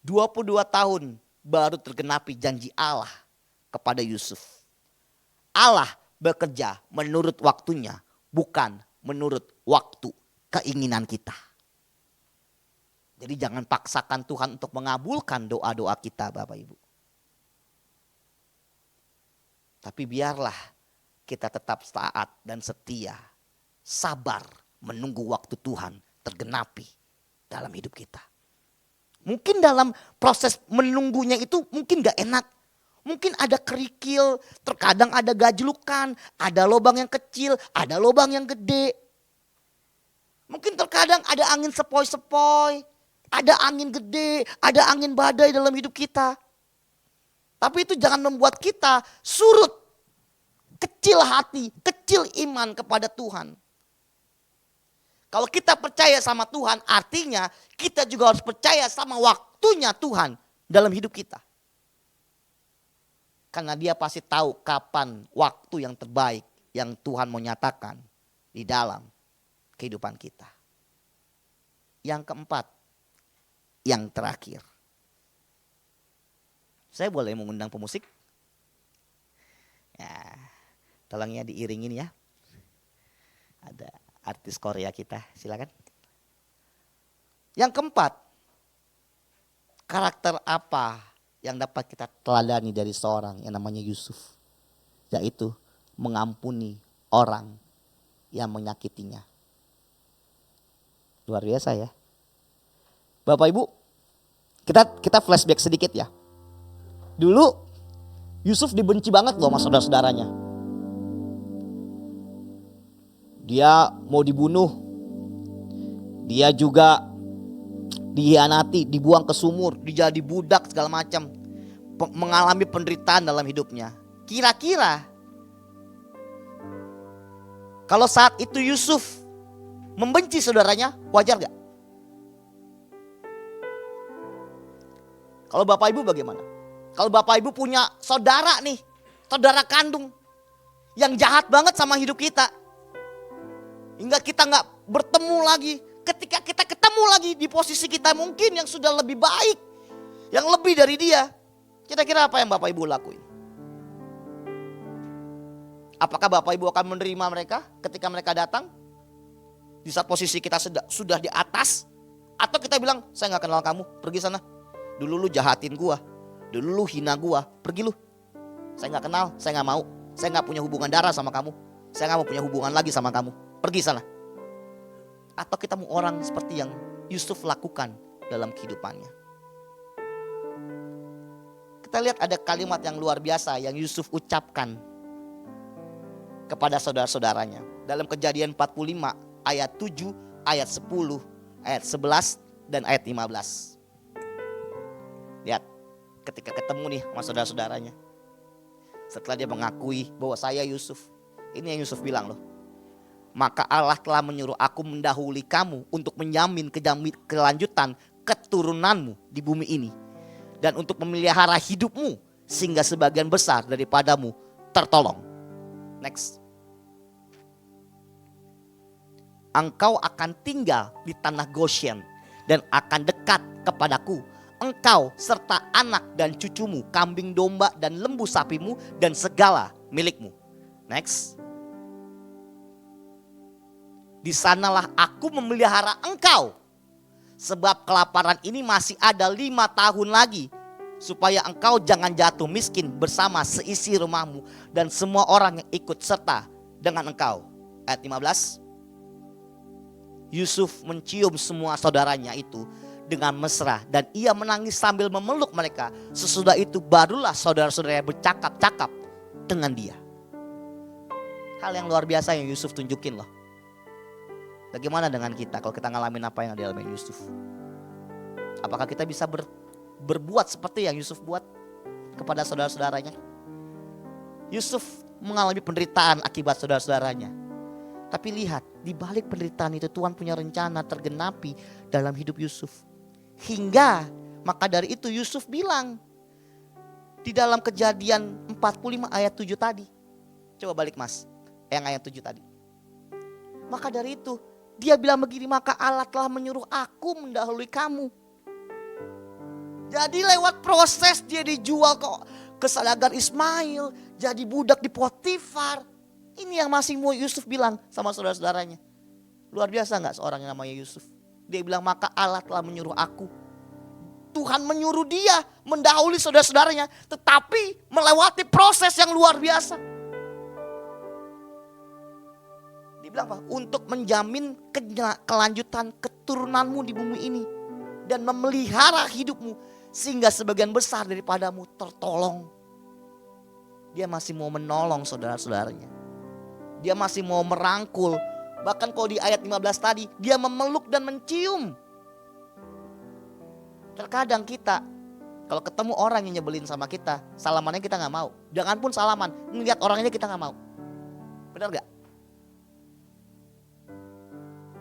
22 tahun baru tergenapi janji Allah kepada Yusuf. Allah bekerja menurut waktunya, bukan menurut waktu keinginan kita. Jadi jangan paksakan Tuhan untuk mengabulkan doa-doa kita Bapak Ibu. Tapi biarlah kita tetap taat dan setia sabar menunggu waktu Tuhan tergenapi dalam hidup kita. Mungkin dalam proses menunggunya itu mungkin gak enak. Mungkin ada kerikil, terkadang ada gajlukan, ada lubang yang kecil, ada lubang yang gede. Mungkin terkadang ada angin sepoi-sepoi, ada angin gede, ada angin badai dalam hidup kita. Tapi itu jangan membuat kita surut, kecil hati, kecil iman kepada Tuhan. Kalau kita percaya sama Tuhan, artinya kita juga harus percaya sama waktunya Tuhan dalam hidup kita. Karena dia pasti tahu kapan waktu yang terbaik yang Tuhan mau nyatakan di dalam kehidupan kita. Yang keempat, yang terakhir. Saya boleh mengundang pemusik? Ya, tolong ya diiringin ya. Ada artis Korea kita, silakan. Yang keempat, karakter apa yang dapat kita teladani dari seorang yang namanya Yusuf? Yaitu mengampuni orang yang menyakitinya. Luar biasa ya. Bapak Ibu, kita flashback sedikit ya. Dulu Yusuf dibenci banget loh sama saudara-saudaranya. Dia mau dibunuh. Dia juga dihianati, dibuang ke sumur, dijadi budak segala macam. Mengalami penderitaan dalam hidupnya. Kira-kira kalau saat itu Yusuf membenci saudaranya, wajar gak? Kalau Bapak Ibu bagaimana? Kalau Bapak Ibu punya saudara nih, saudara kandung yang jahat banget sama hidup kita, hingga kita gak bertemu lagi. Ketika kita ketemu lagi di posisi kita mungkin yang sudah lebih baik, yang lebih dari dia, kira-kira apa yang Bapak Ibu lakuin? Apakah Bapak Ibu akan menerima mereka ketika mereka datang? Di saat posisi kita sudah di atas? Atau kita bilang, saya gak kenal kamu, pergi sana. Dulu lu jahatin gua, dulu lu hina gua, pergi lu. Saya gak kenal, saya gak mau. Saya gak punya hubungan darah sama kamu. Saya gak mau punya hubungan lagi sama kamu, pergi sana. Atau kita mau orang seperti yang Yusuf lakukan dalam kehidupannya. Kita lihat ada kalimat yang luar biasa yang Yusuf ucapkan kepada saudara-saudaranya. Dalam Kejadian 45 ayat 7, ayat 10, ayat 11 dan ayat 15. Lihat ketika ketemu nih sama saudara-saudaranya. Setelah dia mengakui bahwa saya Yusuf. Ini yang Yusuf bilang loh. Maka Allah telah menyuruh aku mendahului kamu untuk menjamin kelanjutan keturunanmu di bumi ini. Dan untuk memelihara hidupmu sehingga sebagian besar daripadamu tertolong. Next. Engkau akan tinggal di tanah Goshen dan akan dekat kepadaku. Engkau serta anak dan cucumu, kambing domba dan lembu sapimu dan segala milikmu. Next. Di sanalah aku memelihara engkau. Sebab kelaparan ini masih ada 5 tahun lagi. Supaya engkau jangan jatuh miskin bersama seisi rumahmu. Dan semua orang yang ikut serta dengan engkau. Ayat 15. Yusuf mencium semua saudaranya itu dengan mesra. Dan ia menangis sambil memeluk mereka. Sesudah itu barulah saudara-saudaranya bercakap-cakap dengan dia. Hal yang luar biasa yang Yusuf tunjukin loh. Bagaimana dengan kita kalau kita ngalamin apa yang dialami Yusuf? Apakah kita bisa berbuat seperti yang Yusuf buat kepada saudara-saudaranya? Yusuf mengalami penderitaan akibat saudara-saudaranya. Tapi lihat, di balik penderitaan itu Tuhan punya rencana tergenapi dalam hidup Yusuf. Hingga maka dari itu Yusuf bilang di dalam Kejadian 45 ayat 7 tadi. Coba balik Mas, yang ayat 7 tadi. Maka dari itu dia bilang begini, maka Allah telah menyuruh aku mendahului kamu. Jadi lewat proses dia dijual ke saudagar Ismail, jadi budak di Potifar. Ini yang masih mau Yusuf bilang sama saudara-saudaranya. Luar biasa gak seorang yang namanya Yusuf? Dia bilang maka Allah telah menyuruh aku. Tuhan menyuruh dia mendahului saudara-saudaranya, tetapi melewati proses yang luar biasa. Dia bilang apa? Untuk menjamin kelanjutan keturunanmu di bumi ini. Dan memelihara hidupmu. Sehingga sebagian besar daripadamu tertolong. Dia masih mau menolong saudara-saudaranya. Dia masih mau merangkul. Bahkan kalau di ayat 15 tadi, dia memeluk dan mencium. Terkadang kita, kalau ketemu orang yang nyebelin sama kita, salamannya kita gak mau. Jangan pun salaman, ngeliat orangnya kita gak mau. Benar gak?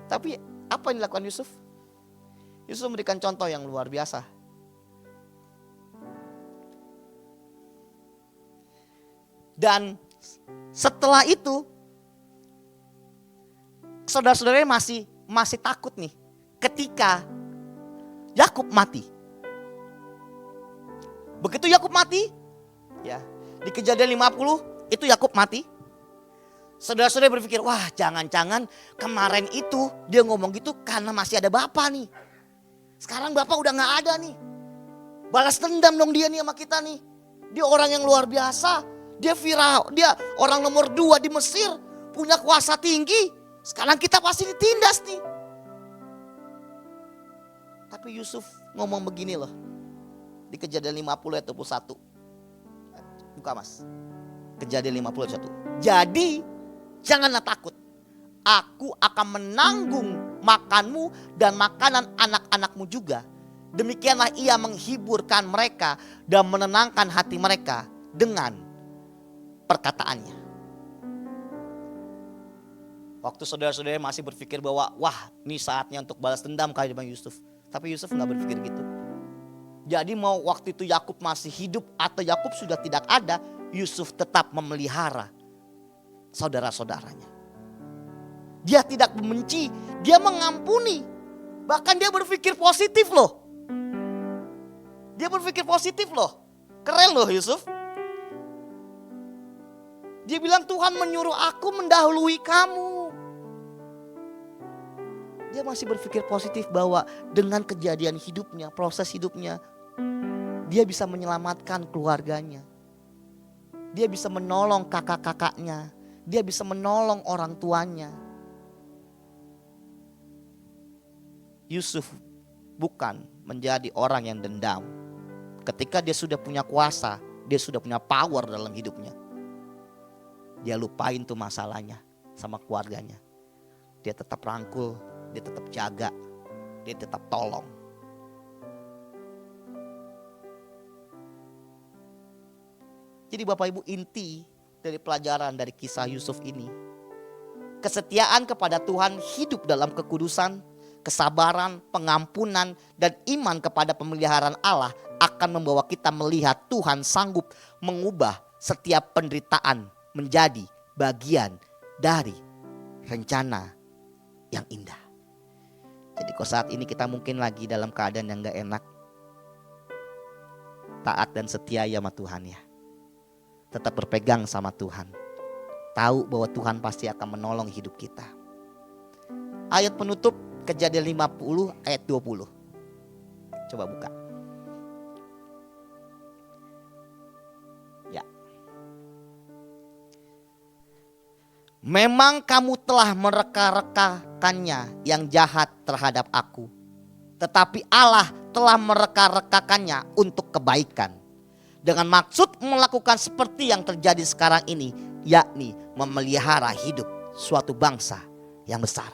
Tapi apa yang dilakukan Yusuf? Yusuf memberikan contoh yang luar biasa. Dan setelah itu, saudara-saudaranya masih takut nih ketika Yakub mati. Begitu Yakub mati, ya, di Kejadian 50 itu Yakub mati. Saudara-saudara berpikir, wah jangan-jangan kemarin itu dia ngomong gitu karena masih ada bapak nih. Sekarang bapak udah gak ada nih. Balas dendam dong dia nih sama kita nih. Dia orang yang luar biasa. Dia viral, dia orang nomor 2 di Mesir. Punya kuasa tinggi. Sekarang kita pasti ditindas nih. Tapi Yusuf ngomong begini loh. Di Kejadian 50 ayat 21. Buka mas. Kejadian 50 ayat 1. Jadi janganlah takut. Aku akan menanggung makanmu dan makanan anak-anakmu juga. Demikianlah ia menghiburkan mereka dan menenangkan hati mereka dengan perkataannya. Waktu saudara-saudara masih berpikir bahwa wah ini saatnya untuk balas dendam kali dengan Yusuf. Tapi Yusuf gak berpikir gitu. Jadi mau waktu itu Yakub masih hidup atau Yakub sudah tidak ada, Yusuf tetap memelihara saudara-saudaranya. Dia tidak membenci, dia mengampuni. Bahkan dia berpikir positif loh. Dia berpikir positif loh. Keren loh Yusuf. Dia bilang Tuhan menyuruh aku mendahului kamu. Dia masih berpikir positif bahwa dengan kejadian hidupnya, proses hidupnya, dia bisa menyelamatkan keluarganya. Dia bisa menolong kakak-kakaknya. Dia bisa menolong orang tuanya. Yusuf bukan menjadi orang yang dendam. Ketika dia sudah punya kuasa, dia sudah punya power dalam hidupnya. Dia lupain tuh masalahnya sama keluarganya. Dia tetap rangkul, dia tetap jaga, dia tetap tolong. Jadi Bapak Ibu, inti dari pelajaran dari kisah Yusuf ini, kesetiaan kepada Tuhan, hidup dalam kekudusan, kesabaran, pengampunan, dan iman kepada pemeliharaan Allah akan membawa kita melihat Tuhan sanggup mengubah setiap penderitaan menjadi bagian dari rencana yang indah. Jadi kalau saat ini kita mungkin lagi dalam keadaan yang gak enak, taat dan setia ya sama Tuhan ya. Tetap berpegang sama Tuhan. Tahu bahwa Tuhan pasti akan menolong hidup kita. Ayat penutup Kejadian 50 ayat 20. Coba buka. Ya. Memang kamu telah mereka-rekakannya yang jahat terhadap aku. Tetapi Allah telah mereka-rekakannya untuk kebaikan. Dengan maksud melakukan seperti yang terjadi sekarang ini, yakni memelihara hidup suatu bangsa yang besar.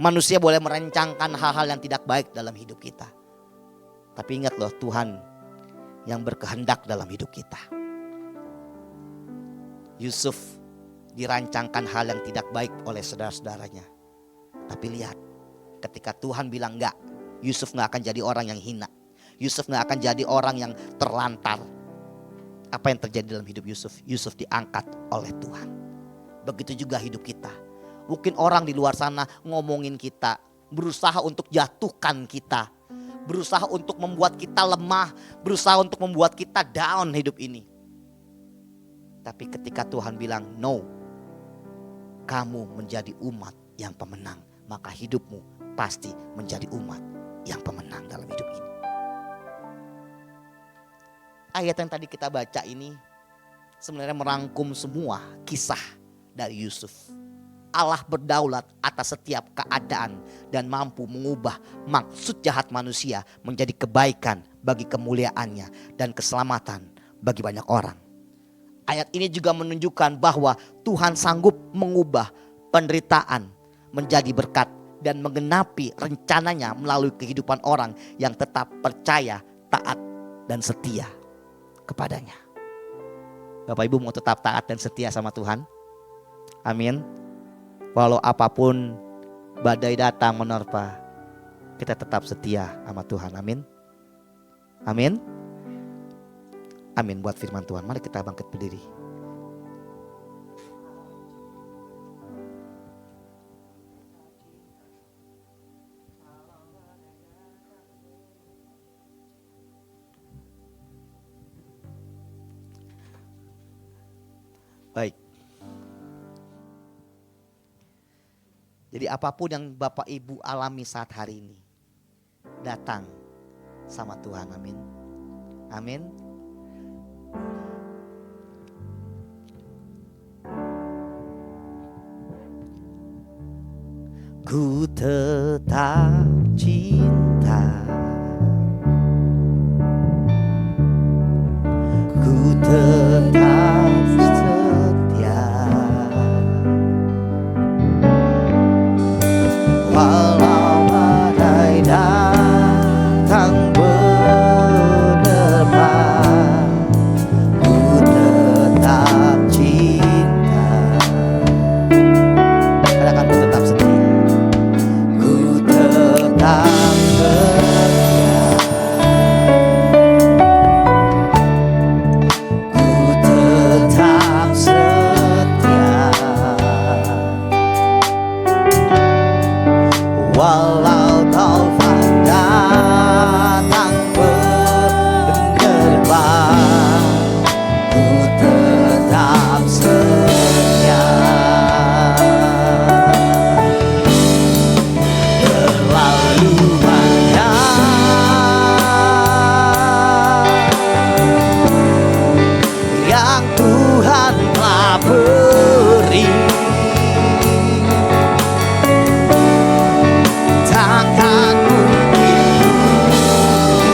Manusia boleh merencangkan hal-hal yang tidak baik dalam hidup kita. Tapi ingat loh, Tuhan yang berkehendak dalam hidup kita. Yusuf dirancangkan hal yang tidak baik oleh saudara-saudaranya. Tapi lihat, ketika Tuhan bilang enggak, Yusuf gak akan jadi orang yang hina. Yusuf gak akan jadi orang yang terlantar. Apa yang terjadi dalam hidup Yusuf? Yusuf diangkat oleh Tuhan. Begitu juga hidup kita. Mungkin orang di luar sana ngomongin kita, berusaha untuk jatuhkan kita, berusaha untuk membuat kita lemah, berusaha untuk membuat kita down hidup ini. Tapi ketika Tuhan bilang no, kamu menjadi umat yang pemenang, maka hidupmu pasti menjadi umat yang pemenang dalam hidup ini. Ayat yang tadi kita baca ini sebenarnya merangkum semua kisah dari Yusuf. Allah berdaulat atas setiap keadaan dan mampu mengubah maksud jahat manusia menjadi kebaikan bagi kemuliaannya dan keselamatan bagi banyak orang. Ayat ini juga menunjukkan bahwa Tuhan sanggup mengubah penderitaan menjadi berkat dan menggenapi rencananya melalui kehidupan orang yang tetap percaya, taat, dan setia kepadanya. Bapak Ibu mau tetap taat dan setia sama Tuhan? Amin. Walau apapun badai datang menerpa, kita tetap setia sama Tuhan. Amin. Amin. Amin buat firman Tuhan. Mari kita bangkit berdiri. Baik. Jadi apapun yang Bapak Ibu alami saat hari ini, datang sama Tuhan. Amin. Amin. Ku tetap cinta, ku tetap setia, walau badai datang menerpa, ku tetap cinta. Katakan ku tetap setia, ku tetap setia, ku tetap setia, walau taufan datang menerpa, ku tetap setia. Terlalu banyak yang Tuhan telah beri, takkan mungkin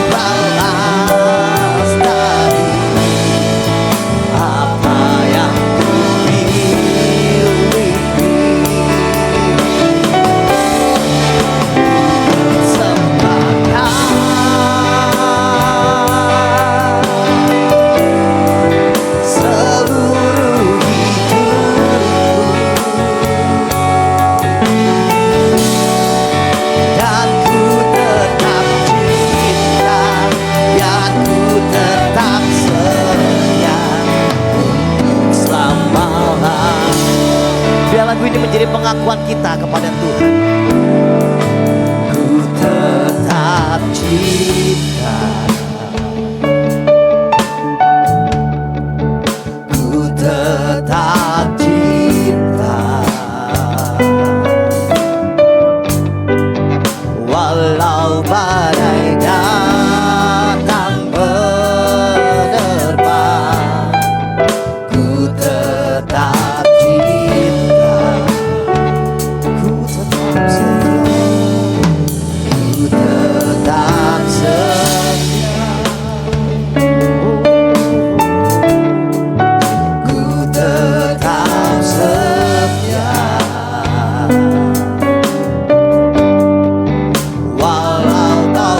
balas dari apa yang ku miliki. Persembahkan seluruh hidupku, dan ku tetap cinta, dan ku tetap setia untuk selamanya. Biar lagu ini menjadi pengakuan kita kepada Tuhan. Ku tetap cinta, ku tetap cinta, walau badai datang menerpa, ku tetap cinta, ku tetap setia, ku tetap setia, ku tetap setia, walau taufan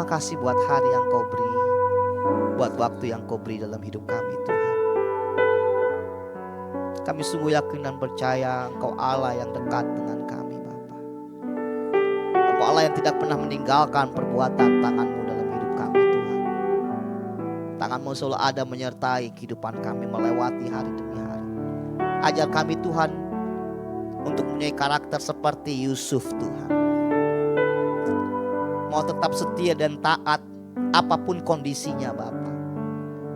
kasih buat hari yang Kau beri, buat waktu yang Kau beri dalam hidup kami Tuhan. Kami sungguh yakin dan percaya Engkau Allah yang dekat dengan kami Bapa. Engkau Allah yang tidak pernah meninggalkan perbuatan tangan-Mu dalam hidup kami Tuhan. Tangan-Mu selalu ada menyertai kehidupan kami melewati hari demi hari. Ajar kami Tuhan untuk mempunyai karakter seperti Yusuf Tuhan. Mau tetap setia dan taat apapun kondisinya Bapa.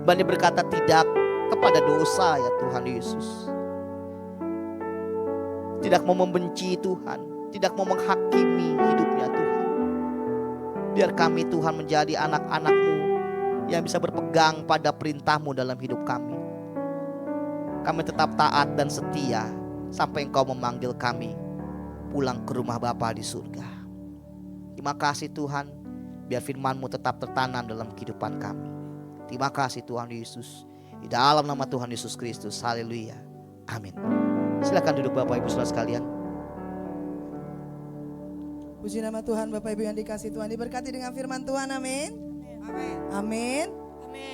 Berani berkata tidak kepada dosa ya Tuhan Yesus. Tidak mau membenci Tuhan, tidak mau menghakimi hidupnya Tuhan. Biar kami Tuhan menjadi anak-anak-Mu yang bisa berpegang pada perintah-Mu dalam hidup kami. Kami tetap taat dan setia sampai Engkau memanggil kami pulang ke rumah Bapa di surga. Terima kasih Tuhan, biar firman-Mu tetap tertanam dalam kehidupan kami. Terima kasih Tuhan Yesus. Di dalam nama Tuhan Yesus Kristus, haleluya, amin. Silakan duduk Bapak Ibu Saudara sekalian. Puji nama Tuhan, Bapak Ibu yang dikasih Tuhan, diberkati dengan firman Tuhan, amin. Amin.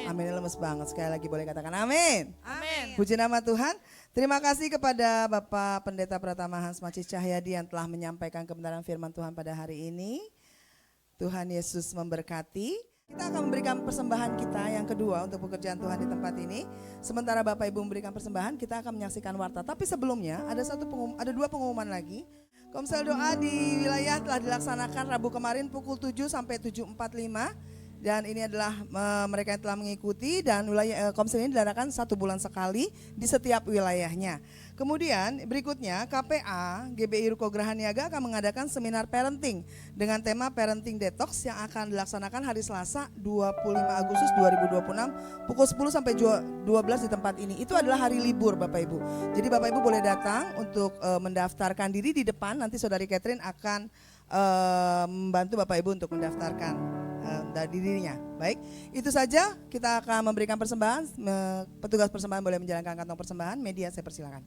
Amin, lemes banget, sekali lagi boleh katakan amin. Amin. Puji nama Tuhan. Terima kasih kepada Bapak Pendeta Pratama Hans Macis Cahyadi yang telah menyampaikan kebenaran firman Tuhan pada hari ini. Tuhan Yesus memberkati. Kita akan memberikan persembahan kita yang kedua untuk pekerjaan Tuhan di tempat ini. Sementara Bapak Ibu memberikan persembahan, kita akan menyaksikan warta. Tapi sebelumnya ada dua pengumuman lagi. Komsel doa di wilayah telah dilaksanakan Rabu kemarin pukul 7 sampai 7.45. Dan ini adalah mereka yang telah mengikuti, dan wilayah komsel ini diadakan 1 bulan sekali di setiap wilayahnya. Kemudian berikutnya KPA GBI Ruko Geraha Niaga akan mengadakan seminar parenting dengan tema Parenting Detox yang akan dilaksanakan hari Selasa 25 Agustus 2026 pukul 10 sampai 12 di tempat ini. Itu adalah hari libur Bapak Ibu. Jadi Bapak Ibu boleh datang untuk mendaftarkan diri di depan. Nanti Saudari Catherine akan membantu Bapak Ibu untuk mendaftarkan dari dirinya. Baik, itu saja. Kita akan memberikan persembahan. Petugas persembahan boleh menjalankan kantong persembahan. Media saya persilakan.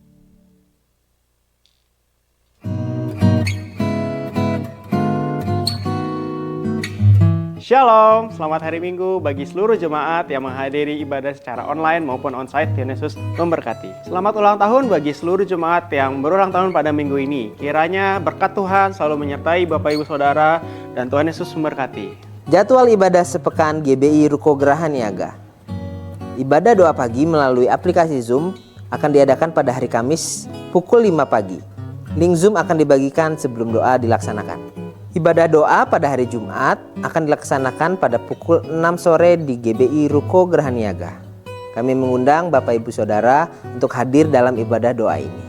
Shalom, selamat hari Minggu bagi seluruh jemaat yang menghadiri ibadah secara online maupun onsite. Tuhan Yesus memberkati. Selamat ulang tahun bagi seluruh jemaat yang berulang tahun pada minggu ini. Kiranya berkat Tuhan selalu menyertai Bapak Ibu Saudara dan Tuhan Yesus memberkati. Jadwal ibadah sepekan GBI Ruko Geraha Niaga. Ibadah doa pagi melalui aplikasi Zoom akan diadakan pada hari Kamis pukul 5 pagi. Link Zoom akan dibagikan sebelum doa dilaksanakan. Ibadah doa pada hari Jumat akan dilaksanakan pada pukul 6 sore di GBI Ruko Geraha Niaga. Kami mengundang Bapak Ibu Saudara untuk hadir dalam ibadah doa ini.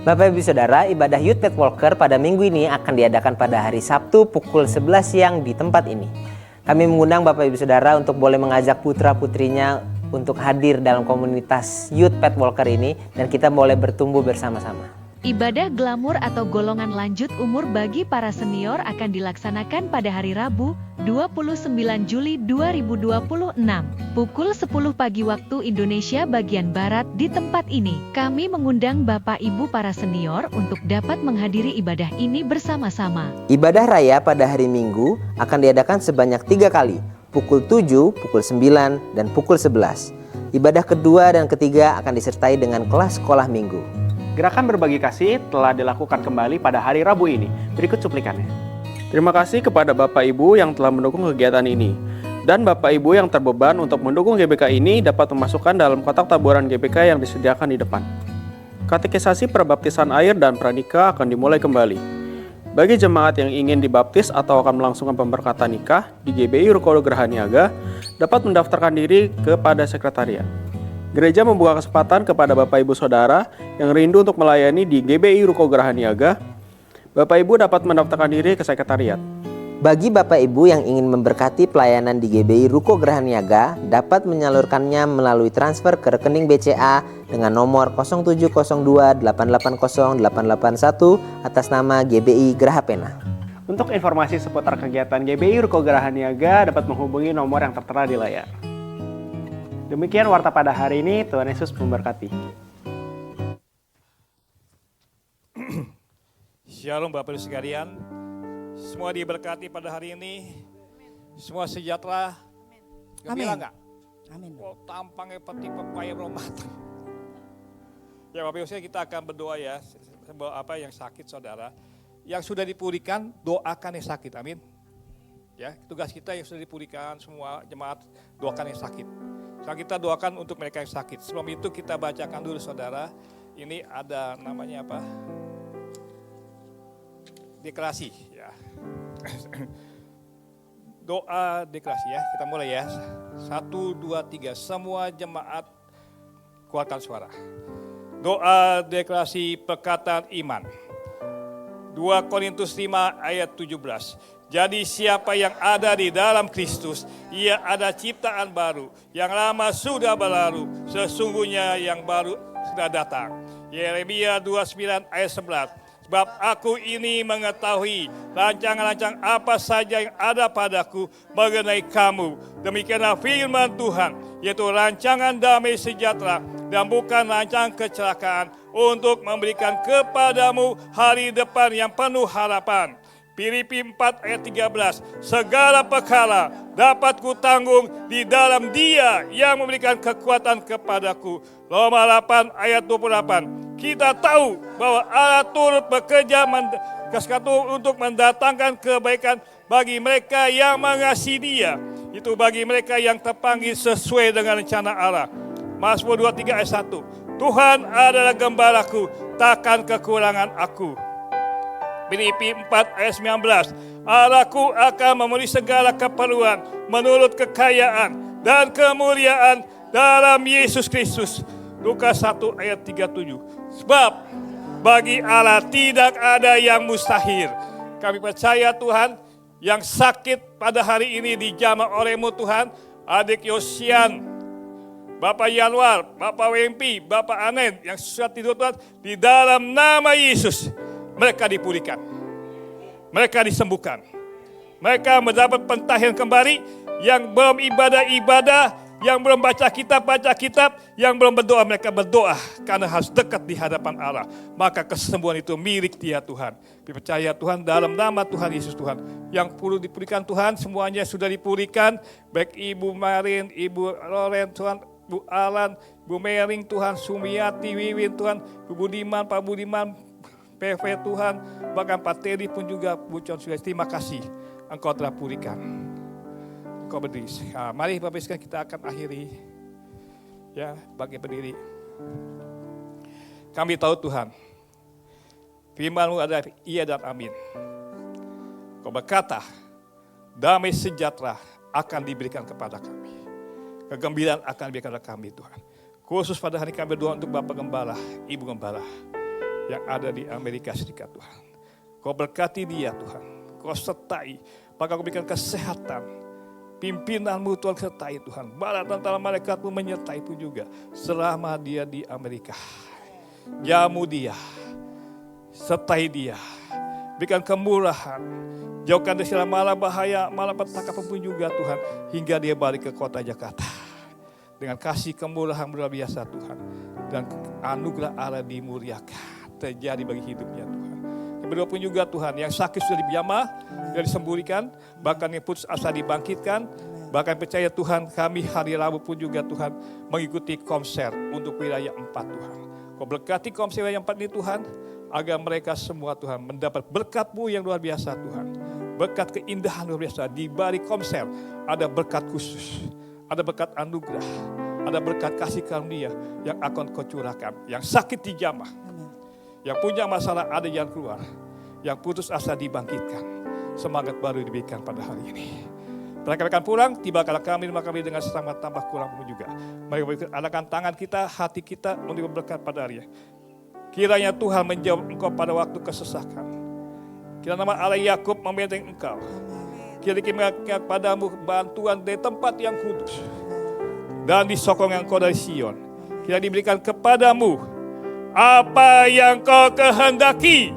Bapak Ibu Saudara, ibadah Youth Pet Walker pada minggu ini akan diadakan pada hari Sabtu pukul 11 siang di tempat ini. Kami mengundang Bapak Ibu Saudara untuk boleh mengajak putra-putrinya untuk hadir dalam komunitas Youth Pet Walker ini dan kita boleh bertumbuh bersama-sama. Ibadah glamur atau golongan lanjut umur bagi para senior akan dilaksanakan pada hari Rabu, 29 Juli 2026, pukul 10 pagi waktu Indonesia bagian Barat di tempat ini. Kami mengundang Bapak Ibu para senior untuk dapat menghadiri ibadah ini bersama-sama. Ibadah raya pada hari Minggu akan diadakan sebanyak 3 kali, pukul 7, pukul 9, dan pukul 11. Ibadah kedua dan ketiga akan disertai dengan kelas sekolah minggu. Gerakan berbagi kasih telah dilakukan kembali pada hari Rabu ini. Berikut cuplikannya. Terima kasih kepada Bapak Ibu yang telah mendukung kegiatan ini. Dan Bapak Ibu yang terbeban untuk mendukung GBK ini dapat memasukkan dalam kotak taburan GBK yang disediakan di depan. Katekisasi perbaptisan air dan pranikah akan dimulai kembali. Bagi jemaat yang ingin dibaptis atau akan melangsungkan pemberkatan nikah di GBI Ruko Geraha Niaga dapat mendaftarkan diri kepada sekretariat. Gereja membuka kesempatan kepada Bapak Ibu Saudara yang rindu untuk melayani di GBI Ruko Geraha Niaga. Bapak Ibu dapat mendaftarkan diri ke sekretariat. Bagi Bapak Ibu yang ingin memberkati pelayanan di GBI Ruko Geraha Niaga dapat menyalurkannya melalui transfer ke rekening BCA dengan nomor 0702880881 atas nama GBI Geraha Pena. Untuk informasi seputar kegiatan GBI Ruko Geraha Niaga dapat menghubungi nomor yang tertera di layar. Demikian warta pada hari ini, Tuhan Yesus memberkati. Shalom Bapak Ibu sekalian, semua diberkati pada hari ini. Semua sejahtera. Gembira Amin. nggak? Amin. Oh, tampangnya seperti pepaya belum matang. Ya Bapak Ibu, kita akan berdoa ya. Apa yang sakit saudara. Yang sudah dipulihkan, doakan yang sakit. Amin. Ya, tugas kita yang sudah dipulihkan semua jemaat, doakan yang sakit. Sekarang kita doakan untuk mereka yang sakit. Sebelum itu kita bacakan dulu saudara. Ini ada namanya apa? Deklarasi ya. Doa deklarasi ya. Kita mulai ya. 1, 2, 3. Semua jemaat keluarkan suara. Doa deklarasi perkataan iman. 2 Korintus 5 ayat 17. Jadi siapa yang ada di dalam Kristus, ia ada ciptaan baru. Yang lama sudah berlalu, sesungguhnya yang baru sudah datang. Yeremia 29 ayat 11. Sebab aku ini mengetahui rancangan-rancangan apa saja yang ada padaku mengenai kamu. Demikianlah firman Tuhan, yaitu rancangan damai sejahtera dan bukan rancangan kecelakaan, untuk memberikan kepadamu hari depan yang penuh harapan. Filipi 4 ayat 13. Segala perkara dapat kutanggung di dalam Dia yang memberikan kekuatan kepadaku. Roma 8 ayat 28. Kita tahu bahwa Allah turut bekerja untuk mendatangkan kebaikan bagi mereka yang mengasihi Dia. Itu bagi mereka yang terpanggil sesuai dengan rencana Allah. Mazmur 23 ayat 1. Tuhan adalah gembalaku, takkan kekurangan aku. Filipi 4 ayat 19. Allahku akan memenuhi segala keperluan menurut kekayaan dan kemuliaan dalam Yesus Kristus. Lukas 1 ayat 37. Sebab bagi Allah tidak ada yang mustahil. Kami percaya Tuhan, yang sakit pada hari ini dijamah oleh-Mu Tuhan, adik Yosian, Bapak Yanwar, Bapak Wempi, Bapak Anen yang sudah tidur Tuhan, di dalam nama Yesus mereka dipulihkan, mereka disembuhkan, mereka mendapat pentahiran kembali. Yang belum ibadah, yang belum baca kitab, yang belum berdoa, mereka berdoa karena harus dekat di hadapan Allah. Maka kesembuhan itu milik Dia Tuhan. Percaya Tuhan, dalam nama Tuhan Yesus Tuhan. Yang perlu dipulihkan Tuhan, semuanya sudah dipulihkan. Baik Ibu Marin, Ibu Loren Tuhan, Bu Alan, Bu Mering Tuhan, Sumiati, Wiwin Tuhan, Bu Budiman, Pak Budiman, PV Tuhan, bahkan Pak Teddy pun juga Bu Con Sulis. Terima kasih Engkau telah pulihkan. Engkau berdiri. Nah, mari Bapak Ibu sekalian, kita akan akhiri. Ya, bagi berdiri. Kami tahu Tuhan, firman-Mu adalah iya dan amin. Kau berkata, damai sejahtera akan diberikan kepada kami. Kegembiraan akan diberikan kepada kami Tuhan. Khusus pada hari kami berdoa untuk Bapak Gembala, Ibu Gembala yang ada di Amerika Serikat Tuhan. Kau berkati dia Tuhan. Kau sertai. Maka kau berikan kesehatan. Pimpinan-Mu Tuhan sertai Tuhan. Bala tentara malaikat-Mu menyertai pun juga. Selama dia di Amerika. Jamu dia. Sertai dia. Berikan kemurahan. Jauhkan dari segala malapetaka, malapetaka pun juga Tuhan. Hingga dia balik ke kota Jakarta. Dengan kasih kemurahan luar biasa Tuhan. Dan anugerah Allah dimuliakan. Terjadi bagi hidupnya Tuhan. Yang berdoa pun juga Tuhan. Yang sakit sudah dijamah. Sudah disembuhkan. Bahkan yang putus asa dibangkitkan. Bahkan percaya Tuhan, kami hari Rabu pun juga Tuhan mengikuti konser untuk wilayah 4 Tuhan. Kau berkati konser wilayah 4 ini Tuhan. Agar mereka semua Tuhan mendapat berkat-Mu yang luar biasa Tuhan. Berkat keindahan luar biasa. Di balik konser ada berkat khusus. Ada berkat anugerah. Ada berkat kasih karunia yang akan Kau curahkan. Yang sakit dijamah. Yang punya masalah ada yang keluar. Yang putus asa dibangkitkan. Semangat baru diberikan pada hari ini. Mereka akan pulang, tiba kala kami dengan selamat tambah kurang pun juga. Mari adakan tangan kita, hati kita untuk berkat pada hari ini. Kiranya Tuhan menjawab engkau pada waktu kesesakan. Kiranya nama Allah Yakub membentengi engkau. Kiranya padamu bantuan dari tempat yang kudus. Dan disokong engkau dari Sion. Kiranya diberikan kepadamu apa yang kau kehendaki.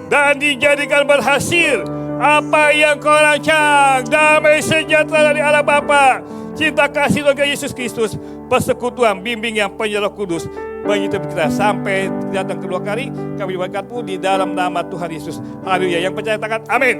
Dan dijadikan berhasil apa yang kau rancang. Damai sejahtera dari Allah Bapa, cinta kasih Tuhan Yesus Kristus, persekutuan bimbing yang penyerah kudus menyertai kita sampai datang kedua kali. Kami berkatmu di dalam nama Tuhan Yesus. Haleluya. Yang percaya katakan amin.